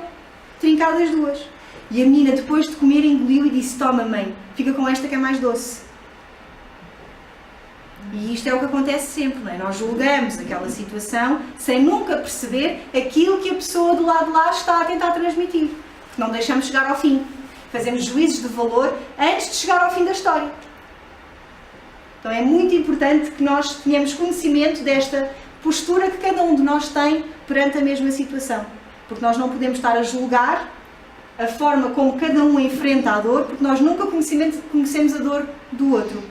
trincado as 2. E a menina, depois de comer, engoliu e disse, toma mãe, fica com esta que é mais doce. E isto é o que acontece sempre, não é? Nós julgamos aquela situação sem nunca perceber aquilo que a pessoa do lado de lá está a tentar transmitir. Porque não deixamos chegar ao fim. Fazemos juízos de valor antes de chegar ao fim da história. Então é muito importante que nós tenhamos conhecimento desta postura que cada um de nós tem perante a mesma situação. Porque nós não podemos estar a julgar a forma como cada um enfrenta a dor, porque nós nunca conhecemos a dor do outro.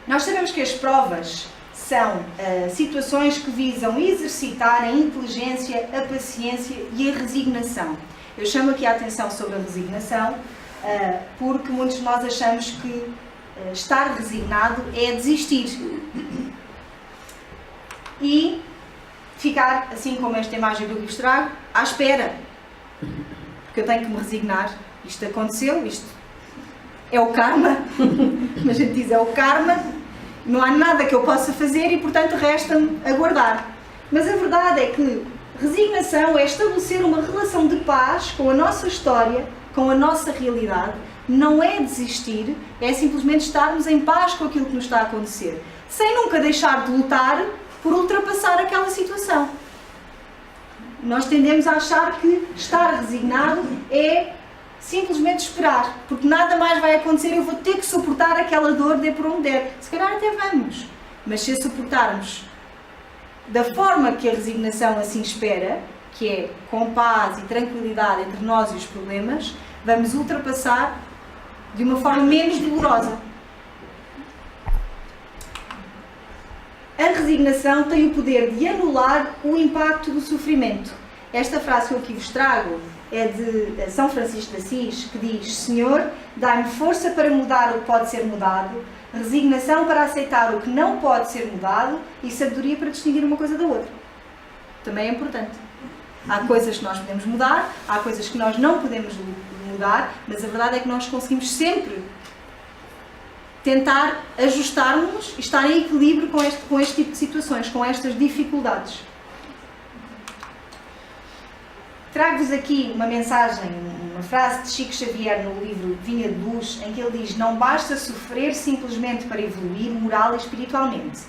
Nós sabemos que as provas são situações que visam exercitar a inteligência, a paciência e a resignação. Eu chamo aqui a atenção sobre a resignação porque muitos de nós achamos que estar resignado é desistir e ficar, assim como esta imagem que eu vos trago, à espera. Porque eu tenho que me resignar. Isto aconteceu, isto é o karma, a gente diz é o karma, não há nada que eu possa fazer e portanto resta-me aguardar. Mas a verdade é que resignação é estabelecer uma relação de paz com a nossa história, com a nossa realidade. Não é desistir, é simplesmente estarmos em paz com aquilo que nos está a acontecer, sem nunca deixar de lutar por ultrapassar aquela situação. Nós tendemos a achar que estar resignado é simplesmente esperar, porque nada mais vai acontecer, eu vou ter que suportar aquela dor, dê por onde der. Se calhar até vamos, mas se a suportarmos da forma que a resignação assim espera, que é com paz e tranquilidade entre nós e os problemas, vamos ultrapassar de uma forma menos dolorosa. A resignação tem o poder de anular o impacto do sofrimento. Esta frase que eu aqui vos trago é de São Francisco de Assis, que diz: Senhor, dai-me força para mudar o que pode ser mudado, resignação para aceitar o que não pode ser mudado e sabedoria para distinguir uma coisa da outra. Também é importante. Há coisas que nós podemos mudar, há coisas que nós não podemos mudar, mas a verdade é que nós conseguimos sempre tentar ajustar-nos e estar em equilíbrio com este tipo de situações, com estas dificuldades. Trago-vos aqui uma mensagem, uma frase de Chico Xavier no livro Vinha de Luz, em que ele diz: não basta sofrer simplesmente para evoluir moral e espiritualmente.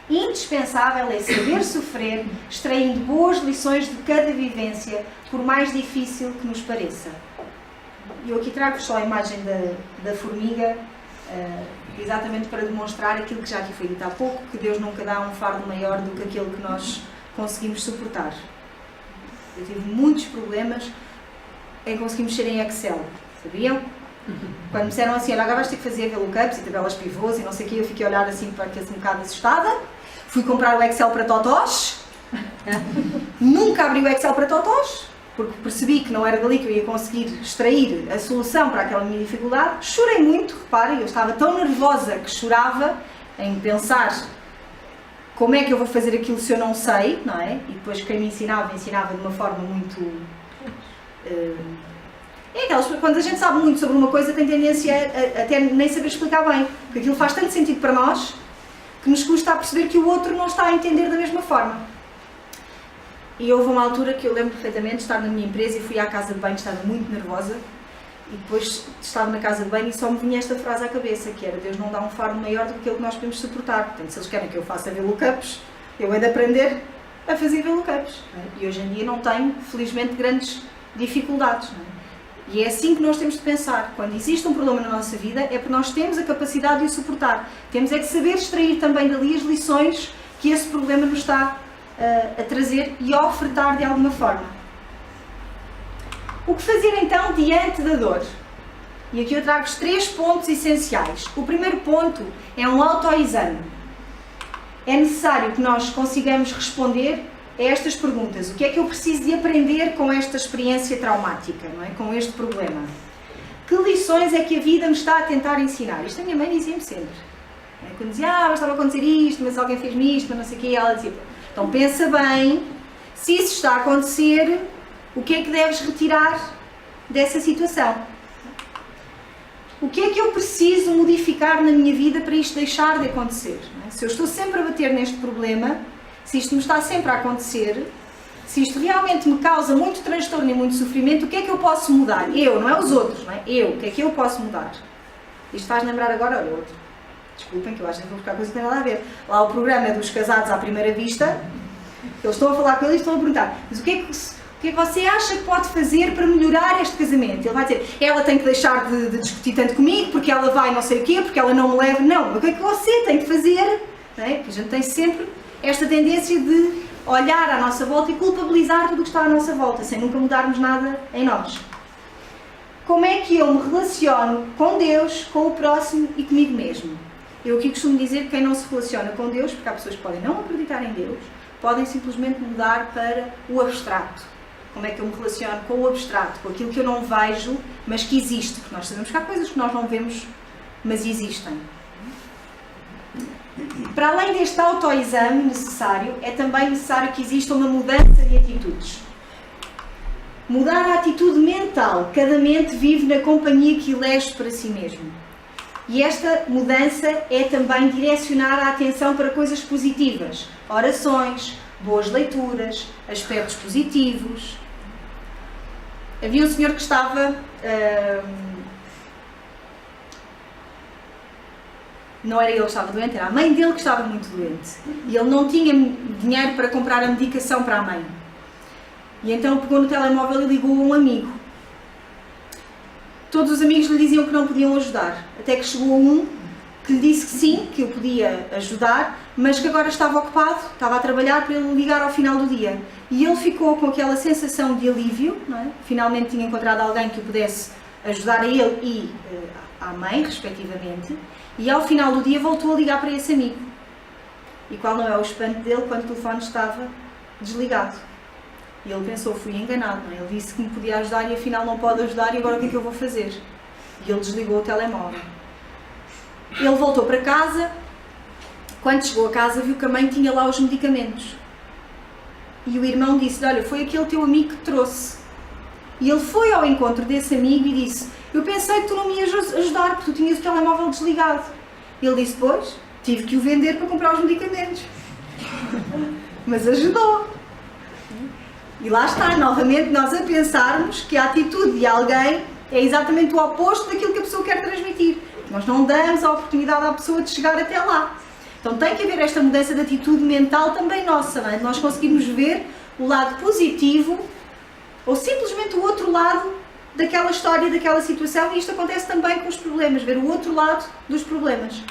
Indispensável é saber sofrer, extraindo boas lições de cada vivência, por mais difícil que nos pareça. Eu aqui trago só a imagem da formiga, exatamente para demonstrar aquilo que já aqui foi dito há pouco, que Deus nunca dá um fardo maior do que aquele que nós conseguimos suportar. Eu tive muitos problemas em conseguir mexer em Excel, sabiam? Quando me disseram assim, olha, agora vais ter que fazer VLOOKUPs e tabelas pivôs e não sei o quê, eu fiquei a olhar assim para aquele um bocado assustada. Fui comprar o Excel para totós. Nunca abri o Excel para totós, porque percebi que não era dali que eu ia conseguir extrair a solução para aquela minha dificuldade. Chorei muito, reparem, eu estava tão nervosa que chorava em pensar como é que eu vou fazer aquilo se eu não sei, não é? E depois quem me ensinava de uma forma muito... É aquelas, quando a gente sabe muito sobre uma coisa, tem tendência a até nem saber explicar bem, porque aquilo faz tanto sentido para nós que nos custa a perceber que o outro não está a entender da mesma forma. E houve uma altura que eu lembro perfeitamente de estar na minha empresa e fui à casa de banho, estava muito nervosa, e depois estava na casa de banho e só me vinha esta frase à cabeça, que era: Deus não dá um fardo maior do que aquilo que nós podemos suportar. Portanto, se eles querem que eu faça VLOOKUPs, eu hei de aprender a fazer VLOOKUPs. E hoje em dia não tenho, felizmente, grandes dificuldades. Não é? E é assim que nós temos de pensar. Quando existe um problema na nossa vida, é porque nós temos a capacidade de o suportar. Temos é que saber extrair também dali as lições que esse problema nos está a trazer e a ofertar de alguma forma. O que fazer então diante da dor? E aqui eu trago-vos 3 pontos essenciais. O primeiro ponto é um autoexame. É necessário que nós consigamos responder a estas perguntas. O que é que eu preciso de aprender com esta experiência traumática, não é? Com este problema? Que lições é que a vida me está a tentar ensinar? Isto a minha mãe dizia-me sempre. Quando dizia, mas estava a acontecer isto, mas alguém fez-me isto, mas não sei o quê, ela dizia, então pensa bem, se isso está a acontecer, o que é que deves retirar dessa situação? O que é que eu preciso modificar na minha vida para isto deixar de acontecer? Se eu estou sempre a bater neste problema, se isto me está sempre a acontecer, se isto realmente me causa muito transtorno e muito sofrimento, o que é que eu posso mudar? Eu, não é os outros, não é? Eu, o que é que eu posso mudar? Isto faz lembrar agora, olha, outro. Desculpem que eu acho que vou buscar coisa que não tem nada a ver. Lá o programa dos casados à primeira vista, eles estão a falar com ele e estão a perguntar, mas o que é que você acha que pode fazer para melhorar este casamento? Ele vai dizer, ela tem que deixar de discutir tanto comigo, porque ela vai não sei o quê, porque ela não me leva. Não, o que é que você tem que fazer? Não é? Porque a gente tem sempre esta tendência de olhar à nossa volta e culpabilizar tudo o que está à nossa volta, sem nunca mudarmos nada em nós. Como é que eu me relaciono com Deus, com o próximo e comigo mesmo? Eu aqui costumo dizer que quem não se relaciona com Deus, porque há pessoas que podem não acreditar em Deus, podem simplesmente mudar para o abstrato. Como é que eu me relaciono com o abstrato, com aquilo que eu não vejo, mas que existe, porque nós sabemos que há coisas que nós não vemos, mas existem. Para além deste autoexame necessário, é também necessário que exista uma mudança de atitudes. Mudar a atitude mental. Cada mente vive na companhia que elege para si mesmo. E esta mudança é também direcionar a atenção para coisas positivas. Orações, boas leituras, aspectos positivos. Havia um senhor que estava... não era ele que estava doente, era a mãe dele que estava muito doente. E ele não tinha dinheiro para comprar a medicação para a mãe. E então pegou no telemóvel e ligou a um amigo. Todos os amigos lhe diziam que não podiam ajudar. Até que chegou um que lhe disse que sim, que o podia ajudar, mas que agora estava ocupado, estava a trabalhar para ele ligar ao final do dia. E ele ficou com aquela sensação de alívio, não é? Finalmente tinha encontrado alguém que o pudesse ajudar a ele e à mãe, respectivamente. E ao final do dia voltou a ligar para esse amigo. E qual não é o espanto dele quando o telefone estava desligado? E ele pensou, fui enganado, não é? Ele disse que me podia ajudar e afinal não pode ajudar, e agora o que é que eu vou fazer? E ele desligou o telemóvel. Ele voltou para casa. Quando chegou a casa viu que a mãe tinha lá os medicamentos. E o irmão disse-lhe, olha, foi aquele teu amigo que trouxe. E ele foi ao encontro desse amigo e disse, eu pensei que tu não me ias ajudar porque tu tinhas o telemóvel desligado. E ele disse, pois, tive que o vender para comprar os medicamentos. Mas ajudou. E lá está, novamente, nós a pensarmos que a atitude de alguém é exatamente o oposto daquilo que a pessoa quer transmitir. Nós não damos a oportunidade à pessoa de chegar até lá. Então tem que haver esta mudança de atitude mental também nossa, não é? Nós conseguimos ver o lado positivo ou simplesmente o outro lado daquela história, daquela situação, e isto acontece também com os problemas, ver o outro lado dos problemas.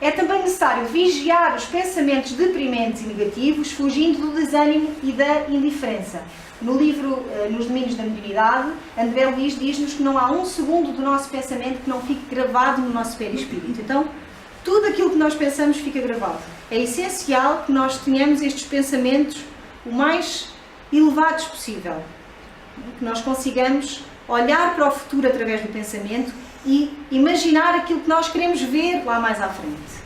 É também necessário vigiar os pensamentos deprimentes e negativos, fugindo do desânimo e da indiferença. No livro Nos Domínios da Mediunidade, André Luiz diz-nos que não há um segundo do nosso pensamento que não fique gravado no nosso perispírito. Então, tudo aquilo que nós pensamos fica gravado. É essencial que nós tenhamos estes pensamentos o mais elevados possível. Que nós consigamos olhar para o futuro através do pensamento e imaginar aquilo que nós queremos ver lá mais à frente.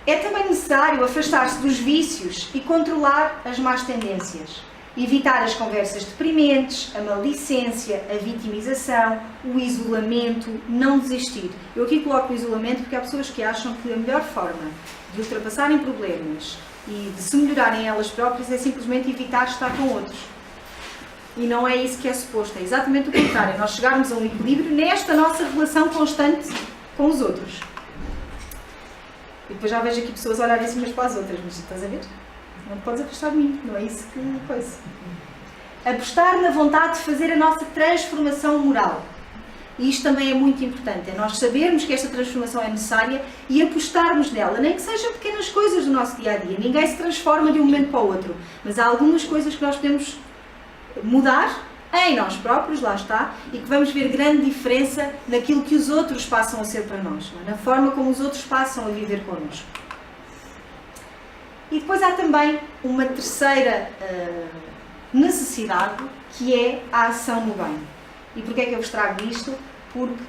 É também necessário afastar-se dos vícios e controlar as más tendências. Evitar as conversas deprimentes, a maledicência, a vitimização, o isolamento, não desistir. Eu aqui coloco o isolamento porque há pessoas que acham que a melhor forma de ultrapassarem problemas e de se melhorarem elas próprias é simplesmente evitar estar com outros. E não é isso que é suposto, é exatamente o contrário, é nós chegarmos a um equilíbrio nesta nossa relação constante com os outros. E depois já vejo aqui pessoas a olharem assim umas para as outras, mas estás a ver? Não te podes afastar de mim, não é isso que coisa. Apostar na vontade de fazer a nossa transformação moral. E isto também é muito importante, é nós sabermos que esta transformação é necessária e apostarmos nela, nem que sejam pequenas coisas do nosso dia-a-dia. Ninguém se transforma de um momento para o outro, mas há algumas coisas que nós podemos mudar em nós próprios, lá está, e que vamos ver grande diferença naquilo que os outros passam a ser para nós, na forma como os outros passam a viver connosco. E depois há também uma terceira necessidade, que é a ação no bem. E porquê é que eu vos trago isto? Porque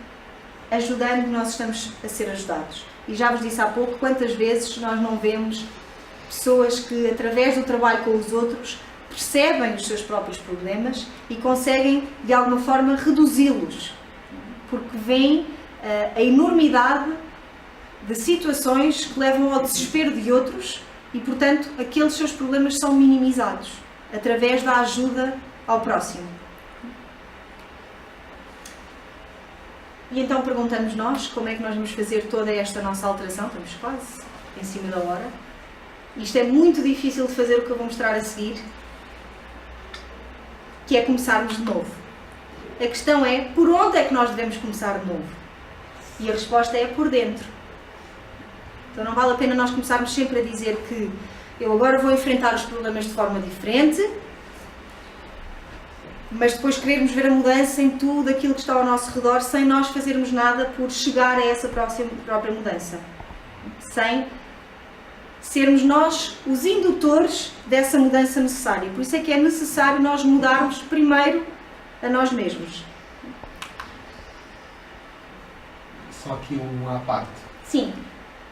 ajudando nós estamos a ser ajudados. E já vos disse há pouco quantas vezes nós não vemos pessoas que, através do trabalho com os outros, percebem os seus próprios problemas e conseguem, de alguma forma, reduzi-los. Porque veem a enormidade de situações que levam ao desespero de outros e, portanto, aqueles seus problemas são minimizados através da ajuda ao próximo. E então perguntamos nós como é que nós vamos fazer toda esta nossa alteração. Estamos quase em cima da hora. Isto é muito difícil de fazer, o que eu vou mostrar a seguir, que é começarmos de novo. A questão é, por onde é que nós devemos começar de novo? E a resposta é por dentro. Então não vale a pena nós começarmos sempre a dizer que eu agora vou enfrentar os problemas de forma diferente, mas depois querermos ver a mudança em tudo aquilo que está ao nosso redor sem nós fazermos nada por chegar a essa própria mudança. Sem sermos nós os indutores dessa mudança necessária. Por isso é que é necessário nós mudarmos primeiro a nós mesmos. Só aqui à parte. Sim.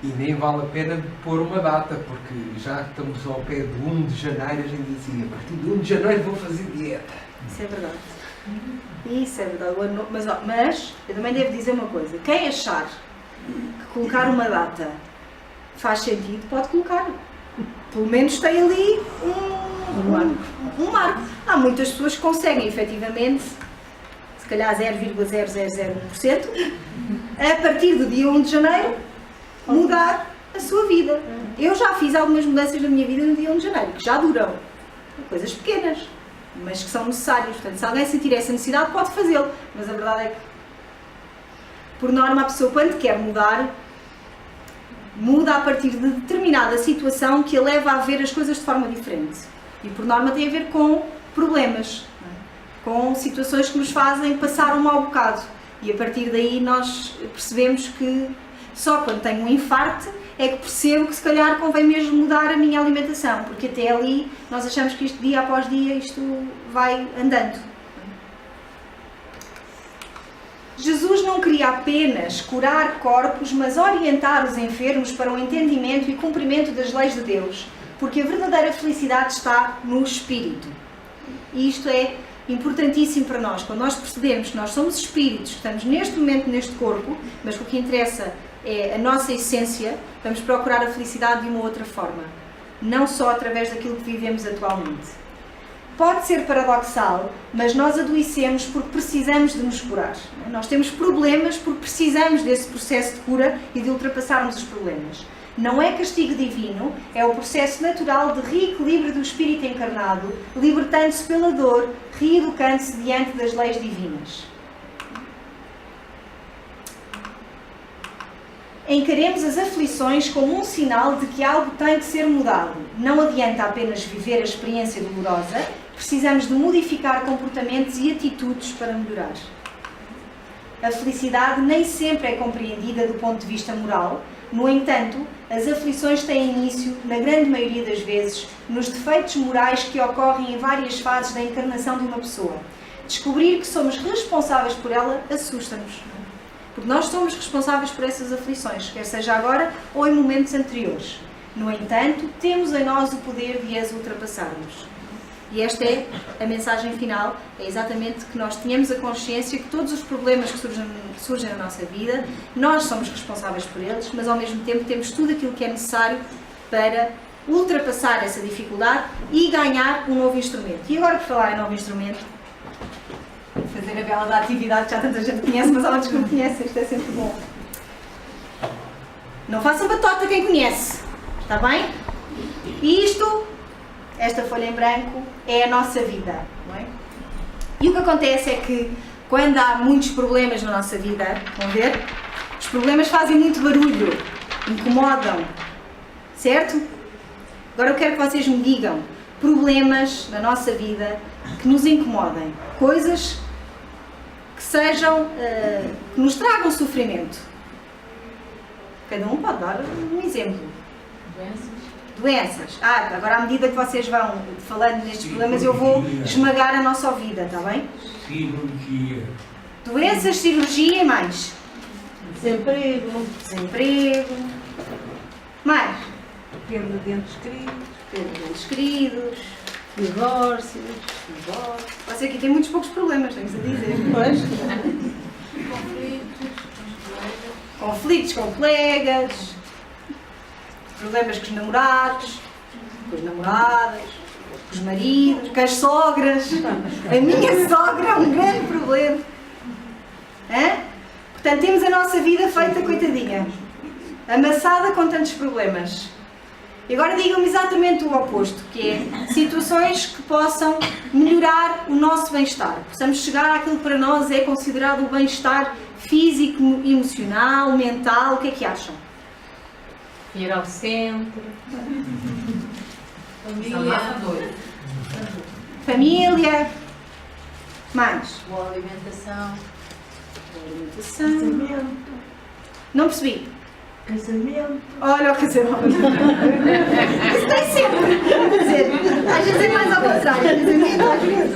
E nem vale a pena pôr uma data, porque já estamos ao pé de 1 de janeiro, a gente dizia, a partir de 1 de janeiro vou fazer dieta. Isso é verdade. Isso é verdade. Mas eu também devo dizer uma coisa. Quem achar que colocar uma data faz sentido, pode colocar. Pelo menos tem ali um marco. Há muitas pessoas que conseguem, efetivamente, se calhar 0,0001%, a partir do dia 1 de janeiro, mudar a sua vida. Eu já fiz algumas mudanças na minha vida no dia 1 de janeiro, que já duram. Coisas pequenas, mas que são necessárias. Portanto, se alguém sentir essa necessidade, pode fazê-lo. Mas a verdade é que, por norma, a pessoa, quando quer mudar, muda a partir de determinada situação que a leva a ver as coisas de forma diferente. E, por norma, tem a ver com problemas, com situações que nos fazem passar um mau bocado. E, a partir daí, nós percebemos que só quando tenho um infarto é que percebo que, se calhar, convém mesmo mudar a minha alimentação. Porque até ali, nós achamos que isto, dia após dia, isto vai andando. Jesus não queria apenas curar corpos, mas orientar os enfermos para o entendimento e cumprimento das leis de Deus, porque a verdadeira felicidade está no Espírito. E isto é importantíssimo para nós. Quando nós percebemos que nós somos espíritos, que estamos neste momento neste corpo, mas que o que interessa é a nossa essência, vamos procurar a felicidade de uma outra forma, não só através daquilo que vivemos atualmente. Pode ser paradoxal, mas nós adoecemos porque precisamos de nos curar. Nós temos problemas porque precisamos desse processo de cura e de ultrapassarmos os problemas. Não é castigo divino, é o processo natural de reequilíbrio do espírito encarnado, libertando-se pela dor, reeducando-se diante das leis divinas. Encaremos as aflições como um sinal de que algo tem que ser mudado. Não adianta apenas viver a experiência dolorosa, precisamos de modificar comportamentos e atitudes para melhorar. A felicidade nem sempre é compreendida do ponto de vista moral. No entanto, as aflições têm início, na grande maioria das vezes, nos defeitos morais que ocorrem em várias fases da encarnação de uma pessoa. Descobrir que somos responsáveis por ela assusta-nos. Porque nós somos responsáveis por essas aflições, quer seja agora ou em momentos anteriores. No entanto, temos em nós o poder de as ultrapassarmos. E esta é a mensagem final, é exatamente que nós tenhamos a consciência que todos os problemas que surgem na nossa vida, nós somos responsáveis por eles, mas ao mesmo tempo temos tudo aquilo que é necessário para ultrapassar essa dificuldade e ganhar um novo instrumento. E agora, por falar em novo instrumento, fazer a bela da atividade que já tanta gente conhece, mas há outros que não conhecem, isto é sempre bom. Não façam batota quem conhece, está bem? E isto, esta folha em branco, é a nossa vida, não é? E o que acontece é que, quando há muitos problemas na nossa vida, vão ver, os problemas fazem muito barulho, incomodam, certo? Agora eu quero que vocês me digam problemas na nossa vida que nos incomodem, coisas que sejam, que nos tragam sofrimento. Cada um pode dar um exemplo. Doenças. Agora à medida que vocês vão falando nestes problemas, eu vou esmagar a nossa ouvida, está bem? Cirurgia. Doenças, cirurgia e mais. Desemprego. Desemprego. Mais. Perda de entes queridos. Perda de entes queridos. Divórcios. Você aqui tem muitos poucos problemas, temos a dizer. Pois. Conflitos com colegas. Problemas com os namorados, com as namoradas, com os maridos, com as sogras. A minha sogra é um grande problema. Hã? Portanto, temos a nossa vida feita, coitadinha, amassada com tantos problemas. E agora digam-me exatamente o oposto, que é situações que possam melhorar o nosso bem-estar. Possamos chegar àquilo que para nós é considerado o bem-estar físico, emocional, mental. O que é que acham? Ir ao centro. Família. Mais. Boa alimentação. Casamento. Não percebi. Casamento. Olha o casamento. Isso tem sempre. Quer dizer, às vezes é mais ao contrário. Casamento, às vezes.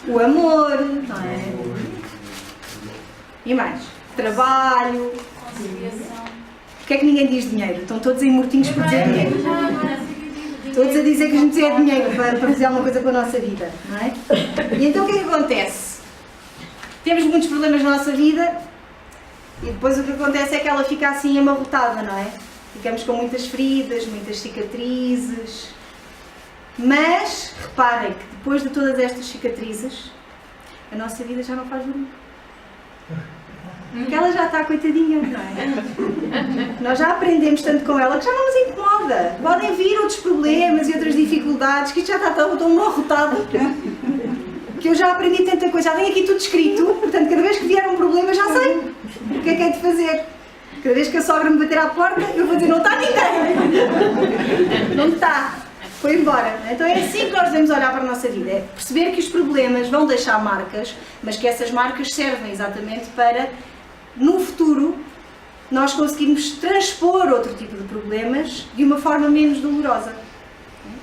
O amor, não é? E mais? Trabalho. Porquê é que ninguém diz dinheiro? Estão todos aí mortinhos por dizer dinheiro. Todos a dizer que a gente precisa de dinheiro para fazer alguma coisa com a nossa vida, não é? E então o que é que acontece? Temos muitos problemas na nossa vida E depois o que acontece é que ela fica assim amarrotada, não é? Ficamos com muitas feridas, muitas cicatrizes. Mas, reparem que depois de todas estas cicatrizes, a nossa vida já não faz barulho. Porque ela já está coitadinha, não é? Nós já aprendemos tanto com ela que já não nos incomoda. Podem vir outros problemas e outras dificuldades, que isto já está tão amarrotado que eu já aprendi tanta coisa, já tenho aqui tudo escrito, portanto cada vez que vier um problema já sei o que é de fazer. Cada vez que a sogra me bater à porta, eu vou dizer, não está ninguém! Não está! Foi embora. Então é assim que nós devemos olhar para a nossa vida, é perceber que os problemas vão deixar marcas, mas que essas marcas servem exatamente para, no futuro, nós conseguirmos transpor outro tipo de problemas de uma forma menos dolorosa.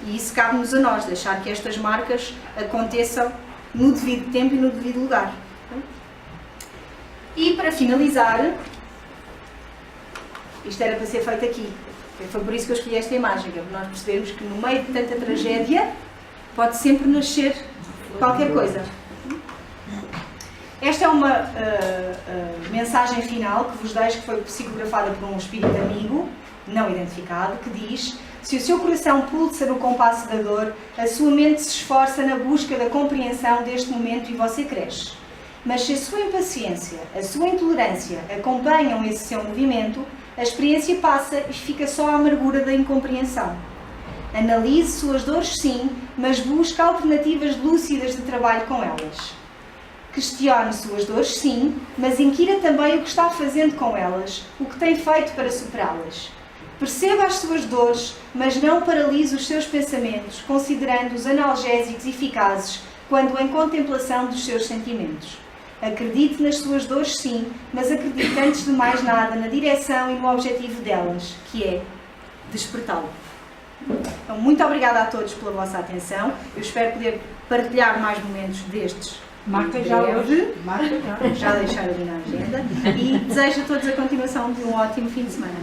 E isso cabe-nos a nós, deixar que estas marcas aconteçam no devido tempo e no devido lugar. E para finalizar, isto era para ser feito aqui. Foi por isso que eu escolhi esta imagem, que é para nós percebermos que no meio de tanta tragédia pode sempre nascer qualquer coisa. Esta é uma mensagem final que vos deixo, que foi psicografada por um espírito amigo, não identificado, que diz: se o seu coração pulsa no compasso da dor, a sua mente se esforça na busca da compreensão deste momento e você cresce. Mas se a sua impaciência, a sua intolerância acompanham esse seu movimento, a experiência passa e fica só a amargura da incompreensão. Analise suas dores, sim, mas busque alternativas lúcidas de trabalho com elas. Questione suas dores, sim, mas inquira também o que está fazendo com elas, o que tem feito para superá-las. Perceba as suas dores, mas não paralise os seus pensamentos, considerando-os analgésicos eficazes quando em contemplação dos seus sentimentos. Acredite nas suas dores, sim, mas acredite antes de mais nada na direção e no objetivo delas, que é despertá-lo. Então, muito obrigada a todos pela vossa atenção. Eu espero poder partilhar mais momentos destes. Marca já hoje. Marca já. Já deixar ali na agenda. E desejo a todos a continuação de um ótimo fim de semana.